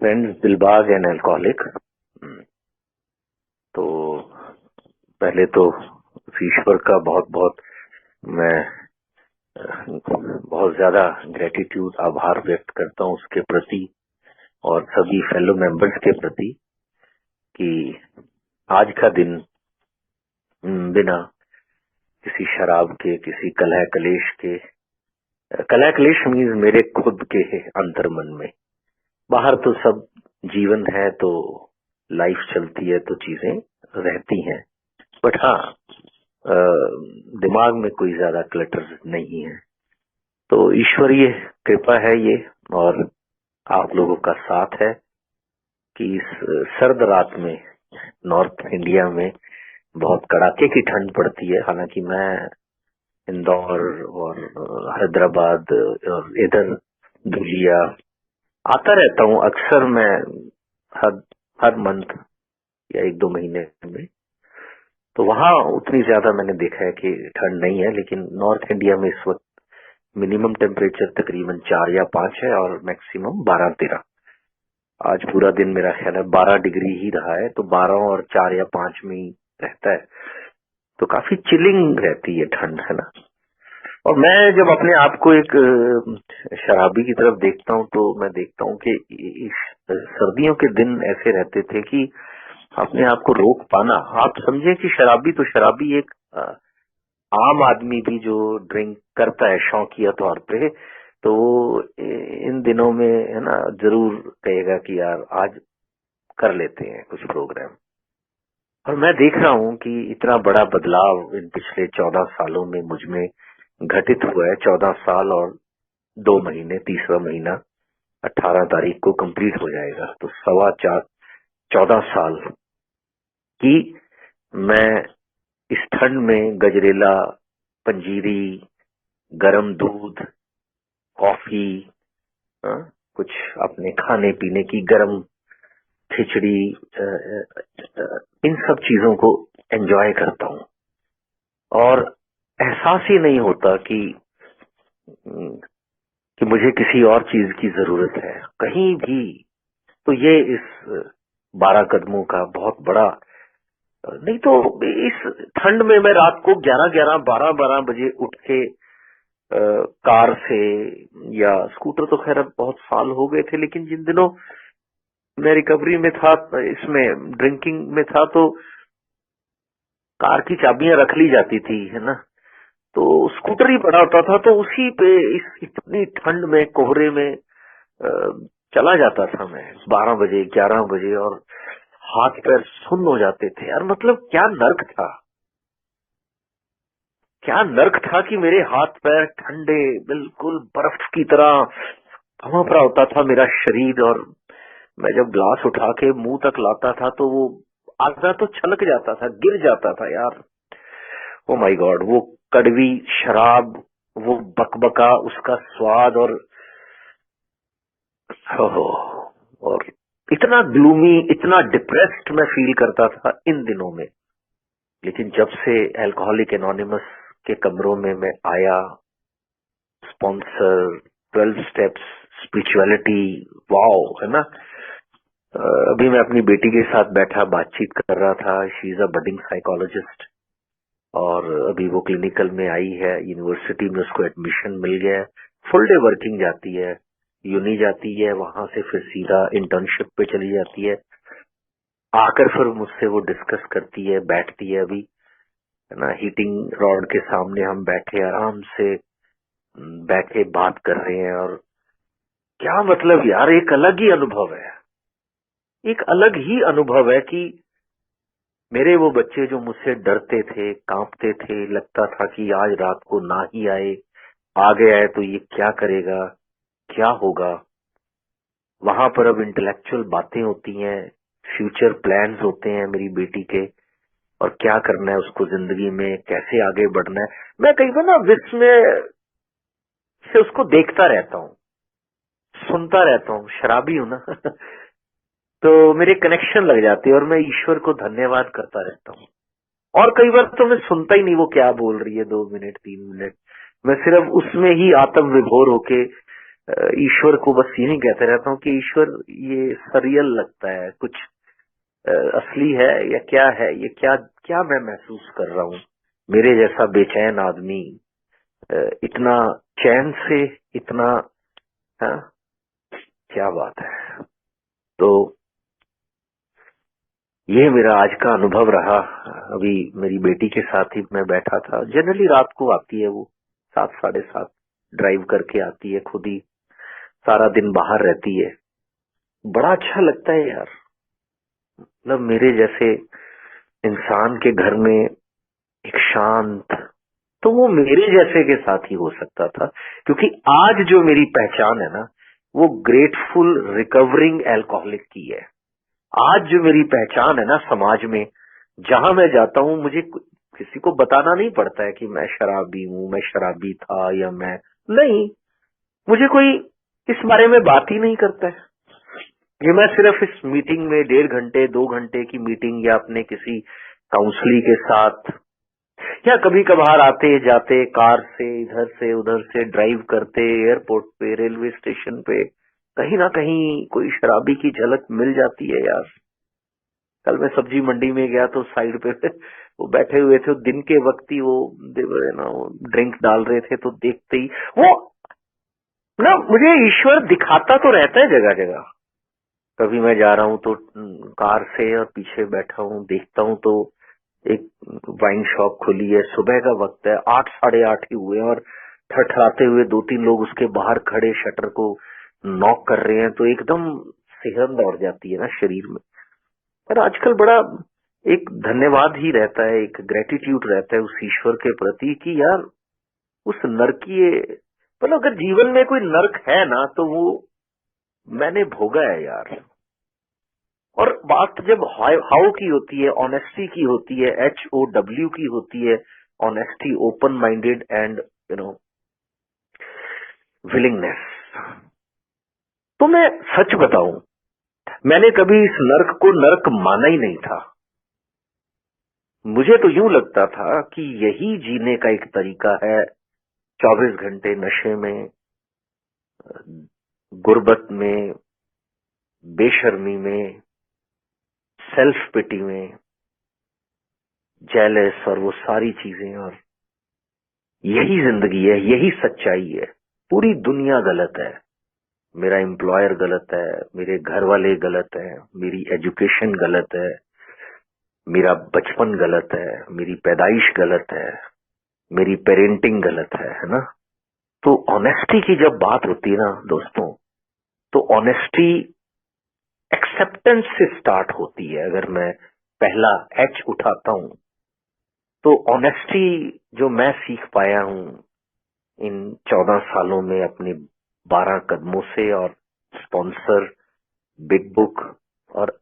Friends Dilbag and alcoholic. तो पहले तो ईश्वर का बहुत बहुत मैं बहुत ज्यादा ग्रेटिट्यूड आभार व्यक्त करता हूँ उसके प्रति और सभी फेलो मेंबर्स के प्रति कि आज का दिन बिना किसी शराब के, किसी कलह कलेश के, कलह कलेश मीन्स मेरे खुद के अंतर्मन में, बाहर तो सब जीवन है, तो लाइफ चलती है, तो चीजें रहती हैं, बट हाँ दिमाग में कोई ज्यादा क्लटर नहीं है। तो ईश्वरीय कृपा है ये, और आप लोगों का साथ है कि इस सर्द रात में नॉर्थ इंडिया में बहुत कड़ाके की ठंड पड़ती है। हालांकि मैं इंदौर और हैदराबाद और इधर धुलिया आता रहता हूँ अक्सर, मैं हर मंथ या 1-2 महीने में, तो वहां उतनी ज्यादा मैंने देखा है कि ठंड नहीं है। लेकिन नॉर्थ इंडिया में इस वक्त मिनिमम टेम्परेचर तकरीबन 4 या 5 है और मैक्सिमम 12-13। आज पूरा दिन मेरा ख्याल है 12 डिग्री ही रहा है, तो 12 और 4 या 5 में ही रहता है, तो काफी चिलिंग रहती है ठंड, है ना। और मैं जब अपने आप को एक शराबी की तरफ देखता हूँ, तो मैं देखता हूँ कि सर्दियों के दिन ऐसे रहते थे कि अपने आप को रोक पाना, आप समझे कि शराबी तो शराबी, एक आम आदमी भी जो ड्रिंक करता है शौकिया तौर पे, तो इन दिनों में है ना जरूर कहेगा कि यार आज कर लेते हैं कुछ प्रोग्राम। और मैं देख रहा हूँ कि इतना बड़ा बदलाव इन पिछले 14 सालों में मुझ में घटित हुआ है। 14 साल और 2 महीने, तीसरा महीना 18 तारीख को कंप्लीट हो जाएगा, तो 14 साल की मैं इस ठंड में गजरेला, पंजीरी, गरम दूध, कॉफी, कुछ अपने खाने पीने की गरम खिचड़ी, इन सब चीजों को एंजॉय करता हूँ। और एहसास ही नहीं होता कि मुझे किसी और चीज की जरूरत है कहीं भी। तो ये इस 12 कदमों का बहुत बड़ा, नहीं तो इस ठंड में मैं रात को 11-11, 12-12 बजे उठ के कार से या स्कूटर, तो खैर अब बहुत साल हो गए थे, लेकिन जिन दिनों मैं रिकवरी में था, इसमें ड्रिंकिंग में था, तो कार की चाबियां रख ली जाती थी, है ना, तो स्कूटर ही पड़ा होता था, तो उसी पे इस इतनी ठंड में कोहरे में चला जाता था मैं 12 बजे 11 बजे, और हाथ पैर सुन्न हो जाते थे यार। मतलब क्या नर्क था, क्या नर्क था कि मेरे हाथ पैर ठंडे, बिल्कुल बर्फ की तरह भाप रहा होता था मेरा शरीर, और मैं जब ग्लास उठा के मुंह तक लाता था तो वो आधा तो छलक जाता था, गिर जाता था यार। ओ माय गॉड, वो कड़वी शराब, वो बकबका, उसका स्वाद, और इतना ग्लूमी, इतना डिप्रेस्ड मैं फील करता था इन दिनों में। लेकिन जब से अल्कोहलिक एनोनिमस के कमरों में मैं आया, स्पॉन्सर, 12 स्टेप्स, स्पिरिचुअलिटी, वाओ, है ना। अभी मैं अपनी बेटी के साथ बैठा बातचीत कर रहा था, she is a budding psychologist, और अभी वो क्लिनिकल में आई है, यूनिवर्सिटी में उसको एडमिशन मिल गया है, फुल डे वर्किंग जाती है, यूनी जाती है, वहां से फिर सीधा इंटर्नशिप पे चली जाती है, आकर फिर मुझसे वो डिस्कस करती है, बैठती है, अभी है ना हीटिंग रॉड के सामने हम बैठे आराम से बैठे बात कर रहे हैं। और क्या मतलब यार, एक अलग ही अनुभव है, एक अलग ही अनुभव है कि मेरे वो बच्चे जो मुझसे डरते थे, कांपते थे, लगता था कि आज रात को ना ही आए, आ गया है तो ये क्या करेगा, क्या होगा, वहां पर अब इंटेलेक्चुअल बातें होती हैं, फ्यूचर प्लान्स होते हैं मेरी बेटी के, और क्या करना है उसको जिंदगी में, कैसे आगे बढ़ना है। मैं कई बार ना विस्मय से उसको देखता रहता हूँ, सुनता रहता हूँ, शराबी हूं ना तो मेरे कनेक्शन लग जाते हैं और मैं ईश्वर को धन्यवाद करता रहता हूँ। और कई बार तो मैं सुनता ही नहीं वो क्या बोल रही है, 2 मिनट 3 मिनट, मैं सिर्फ उसमें ही आत्म विभोर होके ईश्वर को बस यही कहते रहता हूँ कि ईश्वर ये सरियल लगता है, कुछ असली है या क्या है, ये क्या क्या मैं महसूस कर रहा हूँ। मेरे जैसा बेचैन आदमी इतना चैन से, इतना, हाँ, क्या बात है। तो ये मेरा आज का अनुभव रहा। अभी मेरी बेटी के साथ ही मैं बैठा था। जनरली रात को आती है वो, 7 साढ़े 7 ड्राइव करके आती है, खुद ही सारा दिन बाहर रहती है। बड़ा अच्छा लगता है यार, मतलब मेरे जैसे इंसान के घर में एक शांत, तो वो मेरे जैसे के साथ ही हो सकता था। क्योंकि आज जो मेरी पहचान है ना, वो ग्रेटफुल रिकवरिंग एल्कोहलिक की है। आज जो मेरी पहचान है ना समाज में, जहां मैं जाता हूँ मुझे किसी को बताना नहीं पड़ता है कि मैं शराबी हूँ, मैं शराबी था, या मैं नहीं, मुझे कोई इस बारे में बात ही नहीं करता है। ये मैं सिर्फ इस मीटिंग में 1.5 घंटे 2 घंटे की मीटिंग, या अपने किसी काउंसली के साथ, या कभी कभार आते जाते कार से इधर से उधर से ड्राइव करते, एयरपोर्ट पे, रेलवे स्टेशन पे, कहीं ना कहीं कोई शराबी की झलक मिल जाती है यार। कल मैं सब्जी मंडी में गया तो साइड पे वो बैठे हुए थे, दिन के वक्त ही वो ड्रिंक डाल रहे थे, तो देखते ही वो ना, मुझे ईश्वर दिखाता तो रहता है जगह जगह। कभी मैं जा रहा हूँ तो कार से और पीछे बैठा हूँ, देखता हूँ तो एक वाइन शॉप खुली है, सुबह का वक्त है, 8 साढ़े 8 ही हुए, और ठठराते हुए 2-3 लोग उसके बाहर खड़े शटर को नॉक कर रहे हैं, तो एकदम सिहरन दौड़ जाती है ना शरीर में। पर आजकल बड़ा एक धन्यवाद ही रहता है, एक ग्रेटिट्यूड रहता है उस ईश्वर के प्रति कि यार उस नरकीय, मतलब अगर जीवन में कोई नर्क है ना, तो वो मैंने भोगा है यार। और बात जब हाउ की होती है, ऑनेस्टी की होती है, HOW की होती है, honesty, open minded and willingness, तो मैं सच बताऊं, मैंने कभी इस नर्क को नर्क माना ही नहीं था। मुझे तो यूं लगता था कि यही जीने का एक तरीका है, 24 घंटे नशे में, गुर्बत में, बेशर्मी में, सेल्फ पिटी में, जेलस, और वो सारी चीजें, और यही जिंदगी है, यही सच्चाई है। पूरी दुनिया गलत है, मेरा एम्प्लॉयर गलत है, मेरे घर वाले गलत है, मेरी एजुकेशन गलत है, मेरा बचपन गलत है, मेरी पैदाइश गलत है, मेरी पेरेंटिंग गलत है ना। तो ऑनेस्टी की जब बात होती है ना दोस्तों, तो ऑनेस्टी एक्सेप्टेंस से स्टार्ट होती है। अगर मैं पहला H उठाता हूं, तो ऑनेस्टी जो मैं सीख पाया हूं इन 14 सालों में अपने 12 कदमों से, और स्पॉन्सर, बिग बुक, और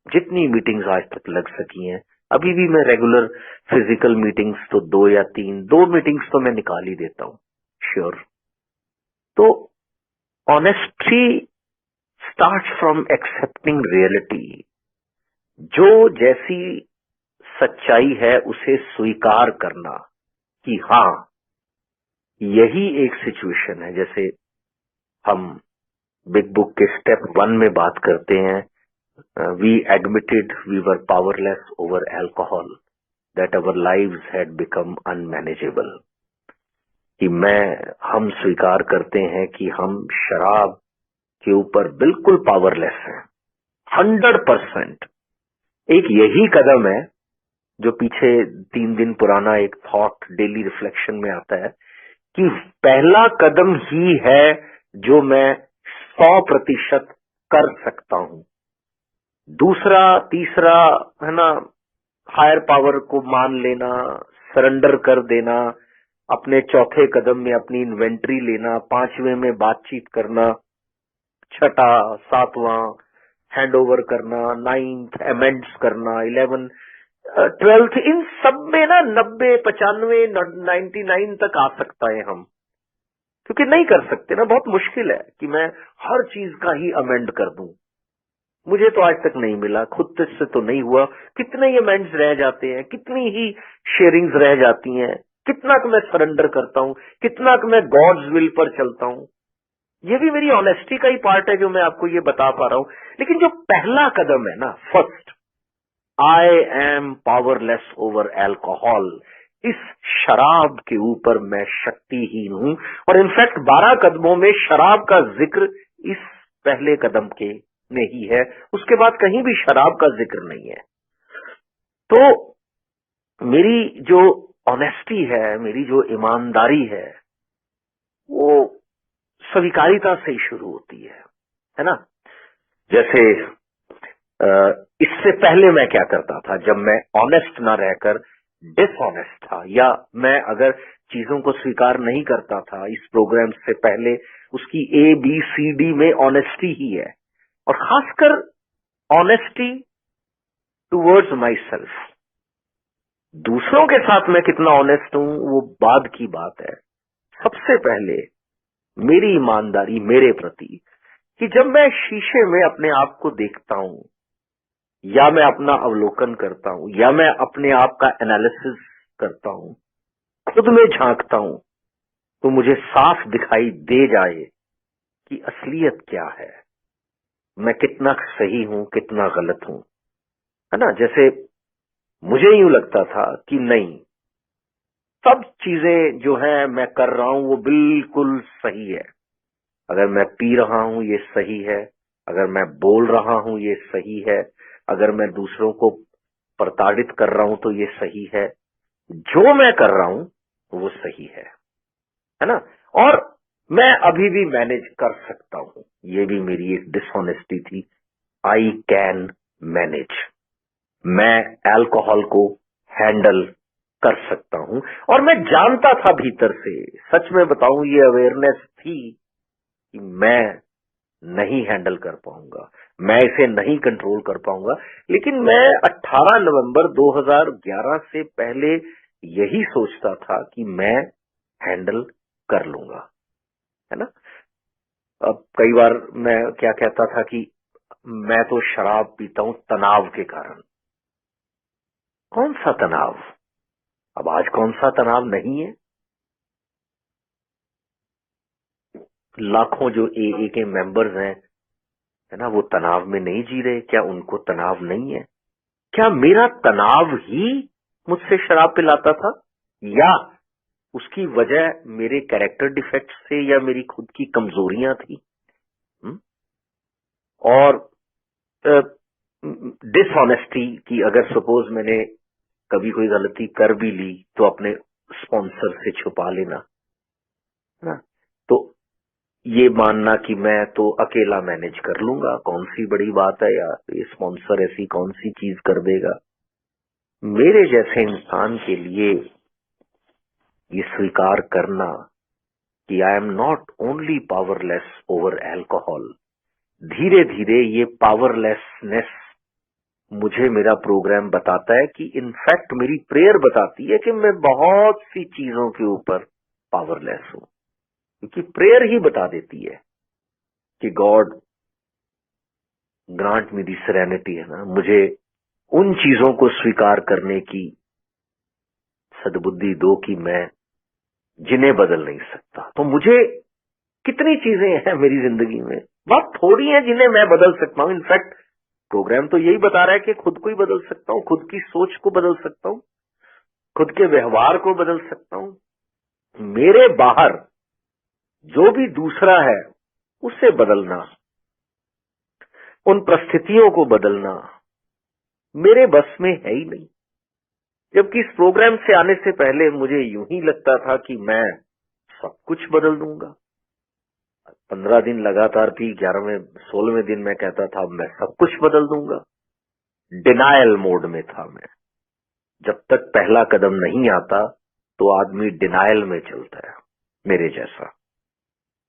जितनी मीटिंग्स आज तक लग सकी हैं, अभी भी मैं रेगुलर फिजिकल मीटिंग्स तो 2 या 2 मीटिंग्स तो मैं निकाल ही देता हूँ, श्योर। तो honesty start from accepting reality. जो जैसी सच्चाई है उसे स्वीकार करना कि हाँ यही एक सिचुएशन है। जैसे हम बिग बुक के स्टेप 1 में बात करते हैं, we admitted we were powerless over alcohol, that our lives had become unmanageable. कि हम स्वीकार करते हैं कि हम शराब के ऊपर बिल्कुल पावरलेस हैं, 100%। एक यही कदम है जो पीछे 3 दिन पुराना एक थॉट डेली रिफ्लेक्शन में आता है, कि पहला कदम ही है जो मैं 100% कर सकता हूं। दूसरा, तीसरा, है ना, हायर पावर को मान लेना, सरेंडर कर देना, अपने चौथे कदम में अपनी इन्वेंट्री लेना, 5वें में बातचीत करना, छठा, 7वां हैंड ओवर करना, 9th अमेंड्स करना, 11 12th, इन सब में ना 90, 95, 99 तक आ सकता है हम। क्योंकि नहीं कर सकते ना, बहुत मुश्किल है कि मैं हर चीज का ही अमेंड कर दूं। मुझे तो आज तक नहीं मिला, खुद से तो नहीं हुआ। कितने ही अमेंड्स रह जाते हैं, कितनी ही शेयरिंग्स रह जाती हैं, कितना मैं सरेंडर करता हूं, कितना मैं गॉड्स विल पर चलता हूं। ये भी मेरी ऑनेस्टी का ही पार्ट है जो मैं आपको ये बता पा रहा हूं। लेकिन जो पहला कदम है ना, first, I am powerless over alcohol, इस शराब के ऊपर मैं शक्तिहीन हूं। और इनफैक्ट 12 कदमों में शराब का जिक्र इस पहले कदम के में ही है, उसके बाद कहीं भी शराब का जिक्र नहीं है। तो मेरी जो ऑनेस्टी है, मेरी जो ईमानदारी है, वो स्वीकारिता से ही शुरू होती है ना। जैसे इससे पहले मैं क्या करता था, जब मैं ऑनेस्ट ना रहकर डिसऑनेस्ट था, या मैं अगर चीजों को स्वीकार नहीं करता था, इस प्रोग्राम से पहले उसकी ABCD में ऑनेस्टी ही है, और खासकर ऑनेस्टी टुवर्ड्स माई सेल्फ। दूसरों के साथ मैं कितना ऑनेस्ट हूं वो बाद की बात है। सबसे पहले मेरी ईमानदारी मेरे प्रति, कि जब मैं शीशे में अपने आप को देखता हूं, या मैं अपना अवलोकन करता हूं, या मैं अपने आप का एनालिसिस करता हूं, खुद में झांकता हूं, तो मुझे साफ दिखाई दे जाए कि असलियत क्या है, मैं कितना सही हूं, कितना गलत हूं, है ना। जैसे मुझे यूं लगता था कि नहीं, सब चीजें जो है मैं कर रहा हूं वो बिल्कुल सही है। अगर मैं पी रहा हूं ये सही है, अगर मैं बोल रहा हूं ये सही है, अगर मैं दूसरों को प्रताड़ित कर रहा हूं तो ये सही है, जो मैं कर रहा हूं वो सही है ना। और मैं अभी भी मैनेज कर सकता हूं, ये भी मेरी एक डिसऑनेस्टी थी। आई कैन मैनेज, मैं अल्कोहल को हैंडल कर सकता हूं। और मैं जानता था भीतर से, सच में बताऊं, ये अवेयरनेस थी कि मैं नहीं हैंडल कर पाऊंगा, मैं इसे नहीं कंट्रोल कर पाऊंगा। लेकिन मैं 18 नवंबर 2011 से पहले यही सोचता था कि मैं हैंडल कर लूंगा, है ना। अब कई बार मैं क्या कहता था कि मैं तो शराब पीता हूं तनाव के कारण। कौन सा तनाव? अब आज कौन सा तनाव नहीं है? लाखों जो AA के मेंबर्स हैं, है ना, वो तनाव में नहीं जी रहे। क्या उनको तनाव नहीं है? क्या मेरा तनाव ही मुझसे शराब पिलाता था, या उसकी वजह मेरे कैरेक्टर डिफेक्ट से या मेरी खुद की कमजोरियां थी? और डिसऑनेस्टी की, अगर सपोज मैंने कभी कोई गलती कर भी ली तो अपने स्पॉन्सर से छुपा लेना, है ना। तो ये मानना कि मैं तो अकेला मैनेज कर लूंगा, कौन सी बड़ी बात है यार, ये स्पॉन्सर ऐसी कौन सी चीज कर देगा। मेरे जैसे इंसान के लिए ये स्वीकार करना कि I am not only powerless over alcohol, धीरे धीरे ये पावरलेसनेस मुझे मेरा प्रोग्राम बताता है कि इनफैक्ट मेरी प्रेयर बताती है कि मैं बहुत सी चीजों के ऊपर पावरलेस हूं, क्योंकि प्रेयर ही बता देती है कि गॉड ग्रांट मी दी सेरेनिटी, है ना, मुझे उन चीजों को स्वीकार करने की सद्बुद्धि दो कि मैं जिन्हें बदल नहीं सकता। तो मुझे कितनी चीजें हैं मेरी जिंदगी में, बहुत थोड़ी हैं जिन्हें मैं बदल सकता हूं। इनफैक्ट प्रोग्राम तो यही बता रहा है कि खुद को ही बदल सकता हूं, खुद की सोच को बदल सकता हूं, खुद के व्यवहार को बदल सकता हूं। मेरे बाहर जो भी दूसरा है उसे बदलना, उन परिस्थितियों को बदलना मेरे बस में है ही नहीं। जबकि इस प्रोग्राम से आने से पहले मुझे यूं ही लगता था कि मैं सब कुछ बदल दूंगा। 15 दिन लगातार पी, 11वें 16वें दिन मैं कहता था मैं सब कुछ बदल दूंगा। डिनायल मोड में था मैं। जब तक पहला कदम नहीं आता तो आदमी डिनायल में चलता है, मेरे जैसा,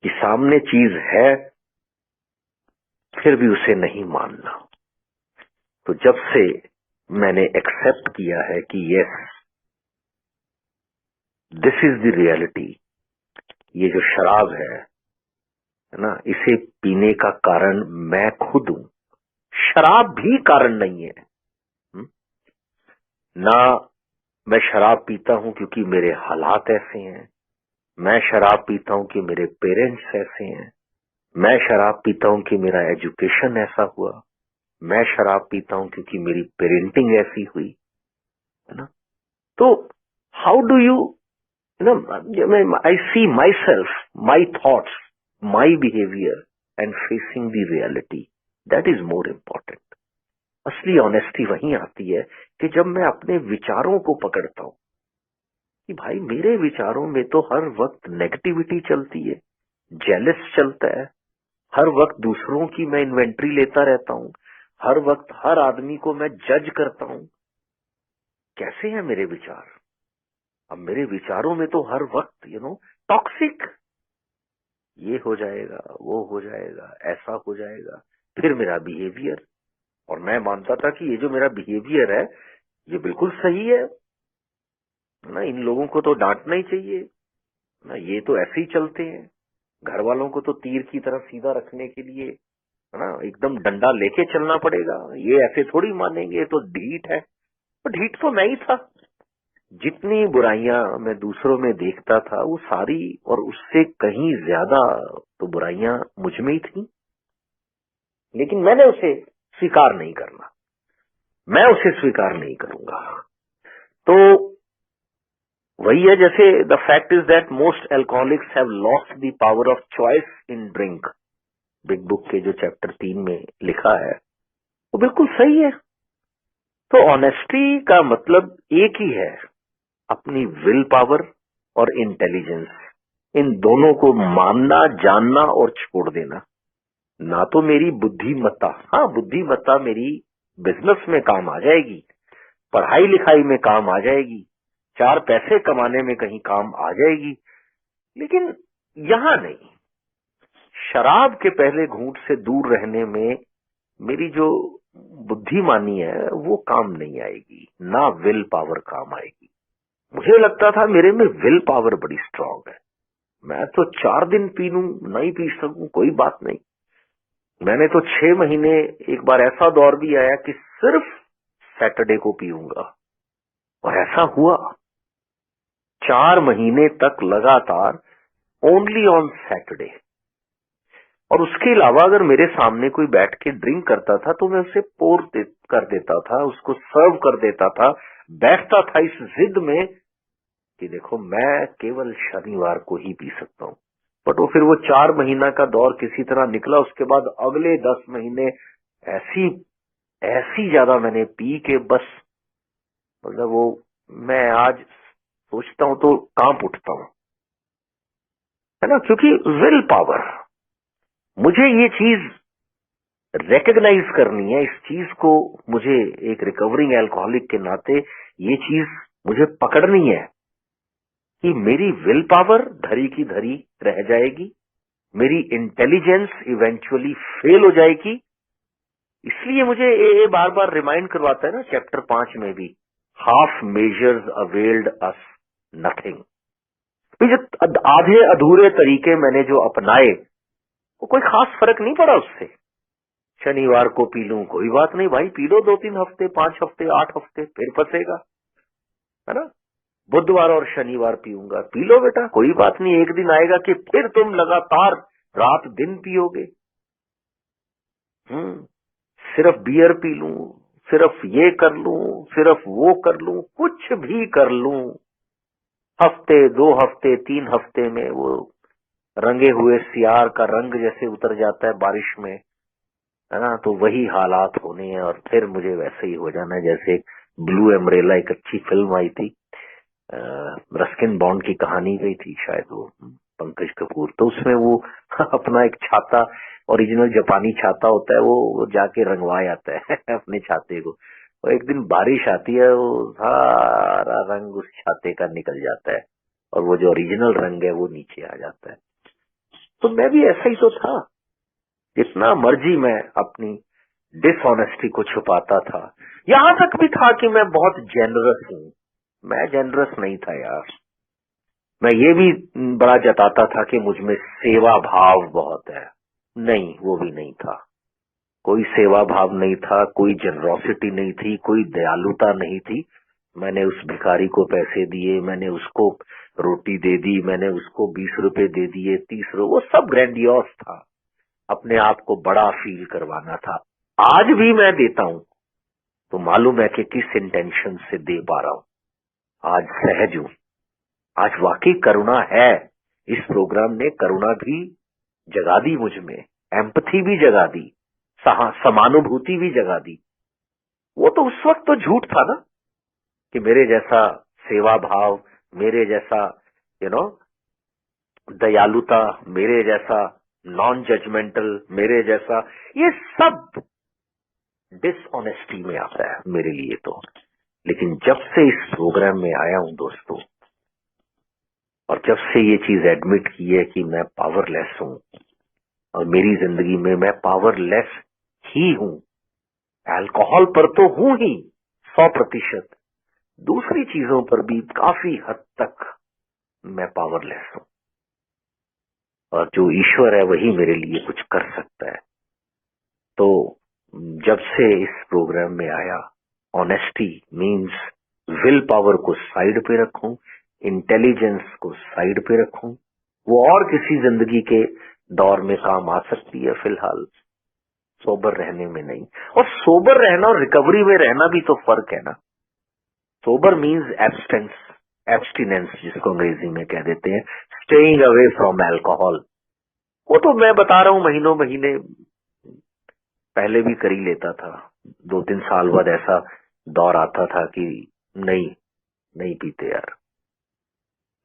कि सामने चीज है फिर भी उसे नहीं मानना। तो जब से मैंने एक्सेप्ट किया है कि yes, this is the reality, ये जो शराब है ना, इसे पीने का कारण मैं खुद हूं, शराब भी कारण नहीं है। ना मैं शराब पीता हूं क्योंकि मेरे हालात ऐसे हैं, मैं शराब पीता हूं कि मेरे पेरेंट्स ऐसे हैं, मैं शराब पीता हूं कि मेरा एजुकेशन ऐसा हुआ, मैं शराब पीता हूं क्योंकि मेरी पेरेंटिंग ऐसी हुई, है ना। तो how do you I see myself, my thoughts, my behaviour and facing the reality, that is more important. असली ऑनेस्टी वहीं आती है कि जब मैं अपने विचारों को पकड़ता हूं कि भाई मेरे विचारों में तो हर वक्त नेगेटिविटी चलती है, जेलस चलता है, हर वक्त दूसरों की मैं इन्वेंट्री लेता रहता हूं, हर वक्त हर आदमी को मैं जज करता हूं। कैसे हैं मेरे विचार? अब मेरे विचारों में तो हर वक्त टॉक्सिक, ये हो जाएगा, वो हो जाएगा, ऐसा हो जाएगा। फिर मेरा बिहेवियर, और मैं मानता था कि ये जो मेरा बिहेवियर है ये बिल्कुल सही है ना, इन लोगों को तो डांटना ही चाहिए ना, ये तो ऐसे ही चलते हैं। घर वालों को तो तीर की तरह सीधा रखने के लिए, है ना, एकदम डंडा लेके चलना पड़ेगा, ये ऐसे थोड़ी मानेंगे, ये तो ढीठ है। तो ढीठ तो मैं ही था। जितनी बुराइयां मैं दूसरों में देखता था वो सारी और उससे कहीं ज्यादा तो बुराइयां मुझ में ही थी, लेकिन मैंने उसे स्वीकार नहीं करना, मैं उसे स्वीकार नहीं करूंगा। तो वही है, जैसे the fact is that most alcoholics have lost the power of choice in drink, big book के जो चैप्टर 3 में लिखा है वो बिल्कुल सही है। तो ऑनेस्टी का मतलब एक ही है, अपनी विल पावर और इंटेलिजेंस, इन दोनों को मानना, जानना और छोड़ देना। ना तो मेरी बुद्धिमत्ता, हाँ बुद्धिमत्ता मेरी बिजनेस में काम आ जाएगी, पढ़ाई लिखाई में काम आ जाएगी, 4 पैसे कमाने में कहीं काम आ जाएगी, लेकिन यहां नहीं। शराब के पहले घूंट से दूर रहने में मेरी जो बुद्धिमानी है वो काम नहीं आएगी, ना विल पावर काम आएगी। मुझे लगता था मेरे में विल पावर बड़ी स्ट्रांग है, मैं तो 4 दिन पी लूं, नहीं पी सकूं कोई बात नहीं। मैंने तो 6 महीने, एक बार ऐसा दौर भी आया कि सिर्फ सैटरडे को पीऊंगा, और ऐसा हुआ 4 महीने तक लगातार, ओनली ऑन सैटरडे। और उसके अलावा अगर मेरे सामने कोई बैठ के ड्रिंक करता था तो मैं उसे कर देता था, उसको सर्व कर देता था, बैठता था इस जिद में कि देखो मैं केवल शनिवार को ही पी सकता हूँ। बट वो फिर वो 4 महीना का दौर किसी तरह निकला, उसके बाद अगले 10 महीने ऐसी ऐसी ज्यादा मैंने पी के बस, मतलब वो, मैं आज सोचता हूं तो कांप उठता हूं, है ना, क्योंकि विल पावर, मुझे ये चीज रिकग्नाइज करनी है, इस चीज को मुझे एक रिकवरिंग अल्कोहलिक के नाते ये चीज मुझे पकड़नी है कि मेरी विल पावर धरी की धरी रह जाएगी, मेरी इंटेलिजेंस इवेंचुअली फेल हो जाएगी। इसलिए मुझे ये बार बार रिमाइंड करवाता है ना चैप्टर 5 में भी, half measures availed us nothing. जो आधे अधूरे तरीके मैंने जो अपनाए वो कोई खास फर्क नहीं पड़ा उससे। शनिवार को पी लूं कोई बात नहीं भाई, पी लो 2-3 हफ्ते, 5 हफ्ते, 8 हफ्ते, फिर फंसेगा, है ना। बुधवार और शनिवार पीऊंगा, पी लो बेटा कोई बात नहीं, एक दिन आएगा कि फिर तुम लगातार रात दिन पियोगे। सिर्फ बियर पी लूं, सिर्फ ये कर लूं, सिर्फ वो कर लूं, कुछ भी कर लूं, हफ्ते 2 हफ्ते 3 हफ्ते में वो रंगे हुए सियार का रंग जैसे उतर जाता है बारिश में, है ना, तो वही हालात होने हैं और फिर मुझे वैसे ही हो जाना है जैसे ब्लू एम्ब्रेला, एक अच्छी फिल्म आई थी, रस्किन बॉन्ड की कहानी गई थी शायद, वो पंकज कपूर, तो उसमें वो अपना एक छाता, ओरिजिनल जापानी छाता होता है, वो जाके रंगवाए आता है अपने छाते को, और एक दिन बारिश आती है, वो सारा रंग उस छाते का निकल जाता है और वो जो ओरिजिनल रंग है वो नीचे आ जाता है। तो मैं भी ऐसा ही तो था, जितना मर्जी मैं अपनी डिसऑनेस्टी को छुपाता था, यहां तक भी था कि मैं बहुत जेनरस हूं। मैं जेनरस नहीं था यार, मैं ये भी बड़ा जताता था कि मुझ में सेवा भाव बहुत है, नहीं वो भी नहीं था, कोई सेवा भाव नहीं था, कोई जनरोसिटी नहीं थी, कोई दयालुता नहीं थी। मैंने उस भिखारी को पैसे दिए, मैंने उसको रोटी दे दी, मैंने उसको 20 रुपए दे दिए, 30 रुपए, वो सब ग्रैंडियोस था, अपने आप को बड़ा फील करवाना था। आज भी मैं देता हूं तो मालूम है कि किस इंटेंशन से दे पा रहा हूं। आज सहज हूं, आज वाकई करुणा है। इस प्रोग्राम ने करुणा भी जगा दी मुझ में, एम्पथी भी जगा दी, समानुभूति भी जगा दी। वो तो उस वक्त तो झूठ था ना कि मेरे जैसा सेवा भाव, मेरे जैसा दयालुता, मेरे जैसा नॉन जजमेंटल, मेरे जैसा, ये सब डिसऑनेस्टी में आता है मेरे लिए तो। लेकिन जब से इस प्रोग्राम में आया हूं दोस्तों, और जब से ये चीज एडमिट की है कि मैं पावरलेस हूं, और मेरी जिंदगी में मैं पावरलेस ही हूं, अल्कोहल पर तो हूं ही 100%, दूसरी चीजों पर भी काफी हद तक मैं पावरलेस हूं, और जो ईश्वर है वही मेरे लिए कुछ कर सकता है। तो जब से इस प्रोग्राम में आया, ऑनेस्टी मींस विल पावर को साइड पे रखूं, इंटेलिजेंस को साइड पे रखूं, वो और किसी जिंदगी के दौर में काम आ सकती है, फिलहाल सोबर रहने में नहीं। और सोबर रहना और रिकवरी में रहना भी तो फर्क है ना। सोबर मींस एब्सटिनेंस, जिसको अंग्रेजी में कह देते हैं, स्टेइंग अवे फ्रॉम अल्कोहल। वो तो मैं बता रहा हूं महीनों महीने पहले भी कर ही लेता था। 2-3 साल बाद ऐसा दौर आता था कि नहीं पीते यार।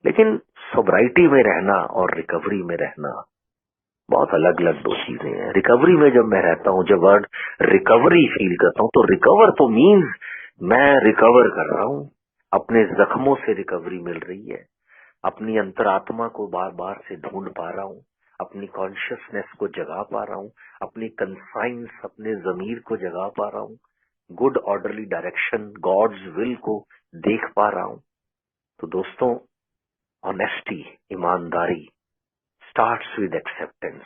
लेकिन सोब्राइटी में रहना और रिकवरी में रहना बहुत अलग अलग दो चीजें हैं। रिकवरी में जब मैं रहता हूं, जब वर्ड रिकवरी फील करता हूं, तो रिकवर तो मींस मैं रिकवर कर रहा हूं, अपने जख्मों से रिकवरी मिल रही है, अपनी अंतरात्मा को बार बार से ढूंढ पा रहा हूं, अपनी कॉन्शियसनेस को जगा पा रहा हूं, अपनी कंसाइंस, अपने जमीर को जगा पा रहा हूं, good orderly direction, God's will को देख पा रहा हूं। तो दोस्तों, ऑनेस्टी, ईमानदारी स्टार्ट्स विद एक्सेप्टेंस,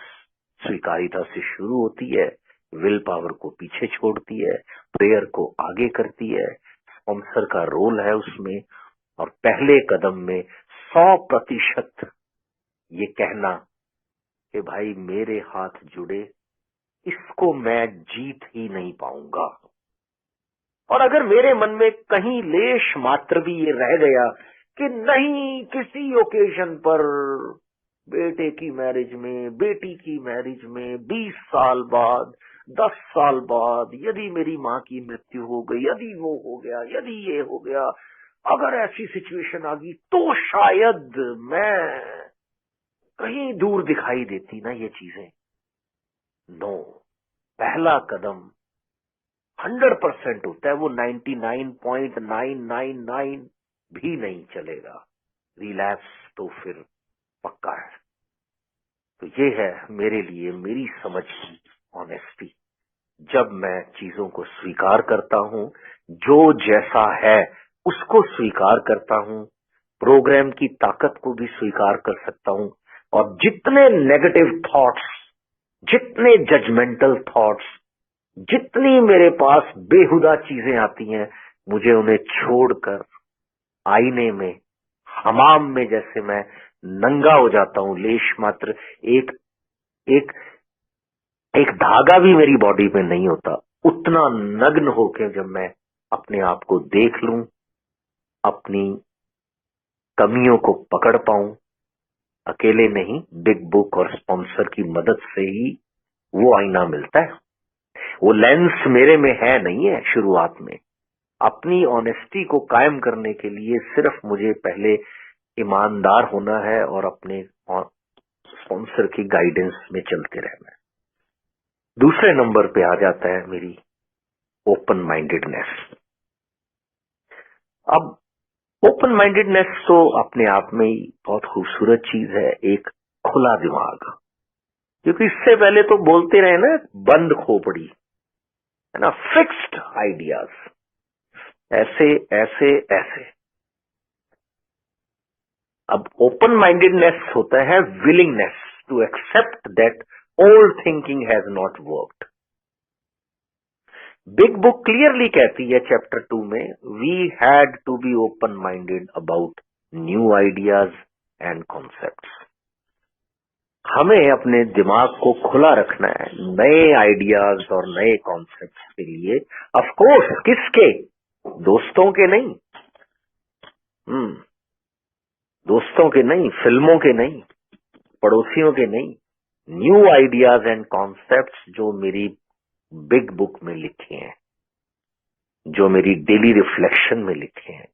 स्वीकारिता से शुरू होती है, विल पावर को पीछे छोड़ती है, प्रेयर को आगे करती है, स्पॉन्सर का रोल है उसमें, और पहले कदम में 100% ये कहना कि भाई मेरे हाथ जुड़े, इसको मैं जीत ही नहीं पाऊंगा। और अगर मेरे मन में कहीं लेश मात्र भी ये रह गया कि नहीं, किसी ओकेजन पर बेटे की मैरिज में, बेटी की मैरिज में 20 साल बाद, 10 साल बाद यदि मेरी माँ की मृत्यु हो गई, यदि वो हो गया, यदि ये हो गया, अगर ऐसी सिचुएशन आ गई, तो शायद मैं कहीं दूर दिखाई देती ना ये चीजें। नो, पहला कदम 100% होता है, वो 99.999 भी नहीं चलेगा। रिलैप्स तो फिर पक्का है। तो ये है मेरे लिए मेरी समझ की ऑनेस्टी। जब मैं चीजों को स्वीकार करता हूं, जो जैसा है उसको स्वीकार करता हूं, प्रोग्राम की ताकत को भी स्वीकार कर सकता हूं, और जितने नेगेटिव थॉट्स, जितने जजमेंटल थॉट्स, जितनी मेरे पास बेहुदा चीजें आती हैं, मुझे उन्हें छोड़कर आईने में, हमाम में जैसे मैं नंगा हो जाता हूं, लेश मात्र एक एक एक धागा भी मेरी बॉडी में नहीं होता, उतना नग्न होकर जब मैं अपने आप को देख लूं, अपनी कमियों को पकड़ पाऊं, अकेले नहीं, बिग बुक और स्पॉन्सर की मदद से ही वो आईना मिलता है। वो लेंस मेरे में है नहीं है शुरुआत में। अपनी ऑनेस्टी को कायम करने के लिए सिर्फ मुझे पहले ईमानदार होना है और अपने स्पॉन्सर की गाइडेंस में चलते रहना है। दूसरे नंबर पे आ जाता है मेरी ओपन माइंडेडनेस। अब ओपन माइंडेडनेस तो अपने आप में ही बहुत खूबसूरत चीज है, एक खुला दिमाग। क्योंकि इससे पहले तो बोलते रहे ना, बंद खोपड़ी है ना, फिक्स्ड आइडियाज, ऐसे ऐसे ऐसे। अब ओपन माइंडेडनेस होता है willingness to accept that old thinking has not worked. Big book clearly कहती है चैप्टर 2 में, we had to be open minded about new ideas and concepts. हमें अपने दिमाग को खुला रखना है नए आइडियाज और नए कॉन्सेप्ट्स के लिए। ऑफ कोर्स, किसके? दोस्तों के नहीं, दोस्तों के नहीं, फिल्मों के नहीं, पड़ोसियों के नहीं। न्यू आइडियाज एंड कॉन्सेप्ट्स जो मेरी बिग बुक में लिखे हैं, जो मेरी डेली रिफ्लेक्शन में लिखे हैं,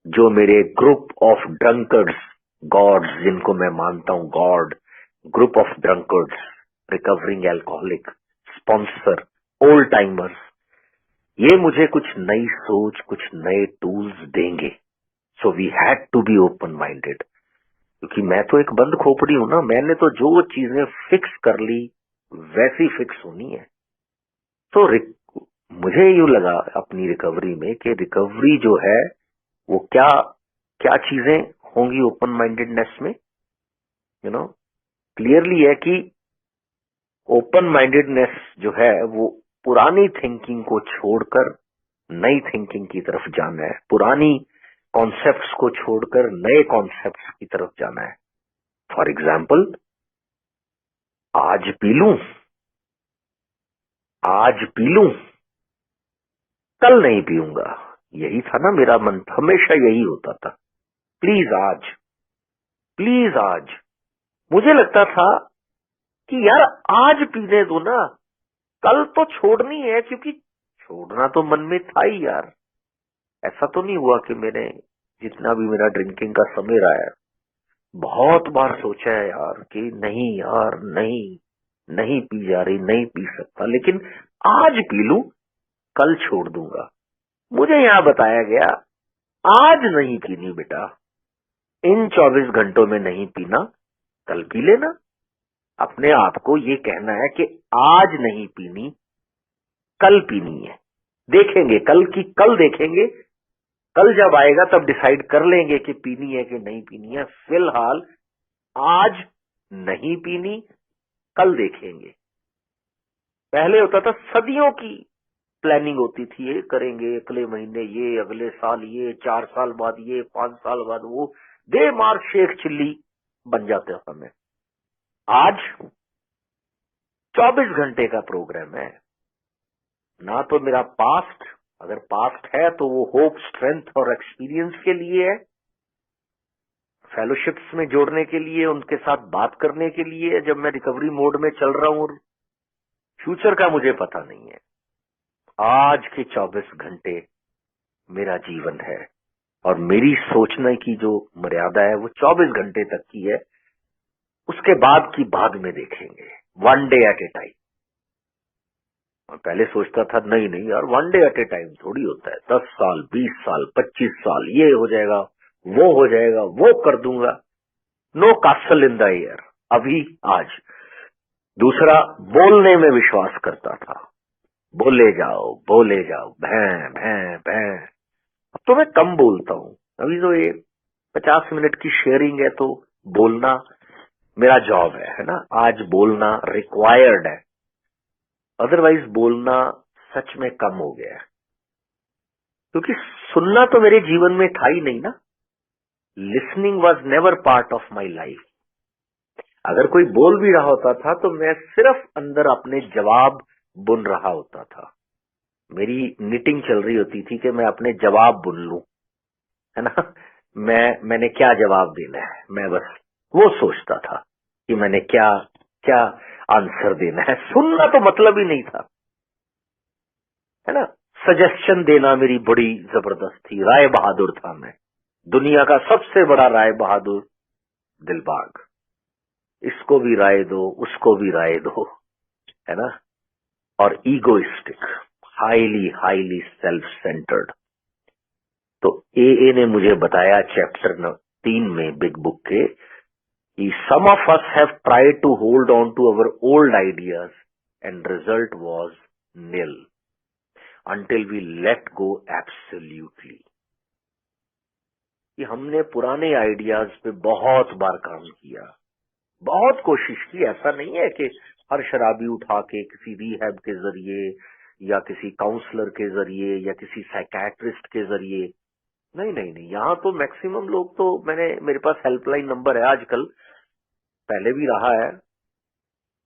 जो मेरे ग्रुप ऑफ ड्रंकर्ड्स, गॉड्स जिनको मैं मानता हूं, God, group of drunkards, recovering alcoholic, sponsor, old timers, ये मुझे कुछ नई सोच, कुछ नए टूल्स देंगे। So we had to be open minded, क्योंकि मैं तो एक बंद खोपड़ी हूं ना। मैंने तो जो चीजें फिक्स कर ली वैसी फिक्स होनी है। तो मुझे यूं लगा अपनी रिकवरी में कि रिकवरी जो है वो क्या क्या चीजें होंगी ओपन माइंडेडनेस में। क्लियरली है कि ओपन माइंडेडनेस जो है वो पुरानी थिंकिंग को छोड़कर नई थिंकिंग की तरफ जाना है, पुरानी कॉन्सेप्ट्स को छोड़कर नए कॉन्सेप्ट्स की तरफ जाना है। फॉर एग्जाम्पल, आज पी लूं, आज पी लूं, कल नहीं पीऊंगा, यही था ना मेरा मन, हमेशा यही होता था। प्लीज आज, प्लीज आज। मुझे लगता था कि यार आज पीने दो ना, कल तो छोड़नी है, क्योंकि छोड़ना तो मन में था ही यार। ऐसा तो नहीं हुआ कि मैंने जितना भी मेरा ड्रिंकिंग का समय रहा है, बहुत बार सोचा है यार कि नहीं यार, नहीं नहीं पी जा रही, नहीं पी सकता, लेकिन आज पी लूं, कल छोड़ दूंगा। मुझे यहाँ बताया गया आज नहीं पीनी बेटा, इन 24 घंटों में नहीं पीना, कल पी लेना। अपने आप को ये कहना है कि आज नहीं पीनी, कल पीनी है। देखेंगे कल की, कल देखेंगे, कल जब आएगा तब डिसाइड कर लेंगे कि पीनी है कि नहीं पीनी है। फिलहाल आज नहीं पीनी, कल देखेंगे। पहले होता था सदियों की प्लानिंग होती थी, ये करेंगे अगले महीने, ये अगले साल, ये 4 साल बाद, ये 5 साल बाद, वो बेमार शेख चिल्ली बन जाते समय। आज 24 घंटे का प्रोग्राम है ना। तो मेरा पास्ट, अगर पास्ट है तो वो होप, स्ट्रेंथ और एक्सपीरियंस के लिए है, फेलोशिप्स में जोड़ने के लिए, उनके साथ बात करने के लिए, जब मैं रिकवरी मोड में चल रहा हूं। और फ्यूचर का मुझे पता नहीं है। आज के 24 घंटे मेरा जीवन है, और मेरी सोचने की जो मर्यादा है वो 24 घंटे तक की है। उसके बाद की बाद में देखेंगे, one day at a time. मैं पहले सोचता था नहीं नहीं यार, one day at a time थोड़ी होता है, 10 साल, 20 साल, 25 साल, ये हो जाएगा, वो हो जाएगा, वो कर दूंगा। No castle in the air, अभी आज। दूसरा, बोलने में विश्वास करता था, बोले जाओ, बोले जाओ, भैं भैं भैं। अब तो मैं कम बोलता हूँ। अभी तो ये 50 मिनट की शेयरिंग है, तो बोलना मेरा जॉब है ना। आज बोलना रिक्वायर्ड है, अदरवाइज बोलना सच में कम हो गया है, क्योंकि सुनना तो मेरे जीवन में था ही नहीं ना। Listening was never part of my life. अगर कोई बोल भी रहा होता था तो मैं सिर्फ अंदर अपने जवाब बुन रहा होता था। मेरी नीटिंग चल रही होती थी कि मैं अपने जवाब बुन लूं, है ना। मैंने क्या जवाब देना है, मैं बस वो सोचता था कि मैंने क्या क्या आंसर देना है। सुनना तो मतलब ही नहीं था, है ना। सजेशन देना मेरी बड़ी जबरदस्त थी, राय बहादुर था मैं, दुनिया का सबसे बड़ा राय बहादुर दिलबाग। इसको भी राय दो, उसको भी राय दो, है ना। और egoistic, highly highly self centred. तो ए ने मुझे बताया चैप्टर 3 में बिग बुक के, कि some of us have tried to hold on to our old ideas and result was nil until we let go absolutely। कि हमने पुराने आइडियाज पे बहुत बार काम किया, बहुत कोशिश की। ऐसा नहीं है कि हर शराबी उठा के किसी रिहैब के जरिए या किसी काउंसलर के जरिए या किसी साइकेट्रिस्ट के जरिए, नहीं नहीं नहीं। यहाँ तो मैक्सिमम लोग तो, मेरे पास हेल्पलाइन नंबर है आजकल, पहले भी रहा है,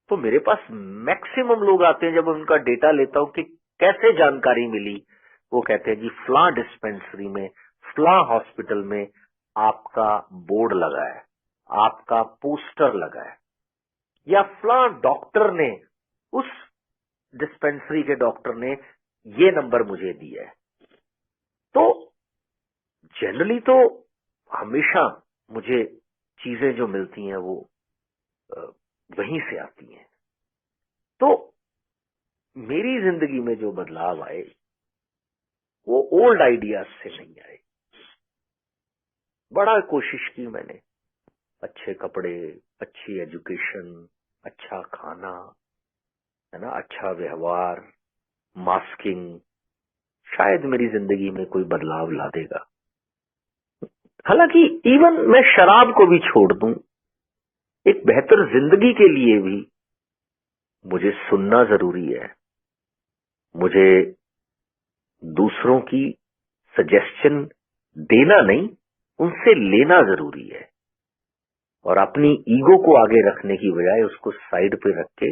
तो मेरे पास मैक्सिमम लोग आते हैं, जब उनका डेटा लेता हूं कि कैसे जानकारी मिली, वो कहते हैं जी फलां डिस्पेंसरी में, फलां हॉस्पिटल में आपका बोर्ड लगा है, आपका पोस्टर लगा है, या फलां डॉक्टर ने, उस डिस्पेंसरी के डॉक्टर ने ये नंबर मुझे दिया है। तो जनरली तो हमेशा मुझे चीजें जो मिलती हैं वो वहीं से आती हैं। तो मेरी जिंदगी में जो बदलाव आए वो ओल्ड आइडियाज से नहीं आए। बड़ा कोशिश की मैंने, अच्छे कपड़े, अच्छी एजुकेशन, अच्छा खाना, है ना, अच्छा व्यवहार, मास्किंग, शायद मेरी जिंदगी में कोई बदलाव ला देगा। हालांकि इवन मैं शराब को भी छोड़ दूं, एक बेहतर जिंदगी के लिए भी मुझे सुनना जरूरी है, मुझे दूसरों की सजेशन देना नहीं, उनसे लेना जरूरी है, और अपनी ईगो को आगे रखने की बजाय उसको साइड पे रख के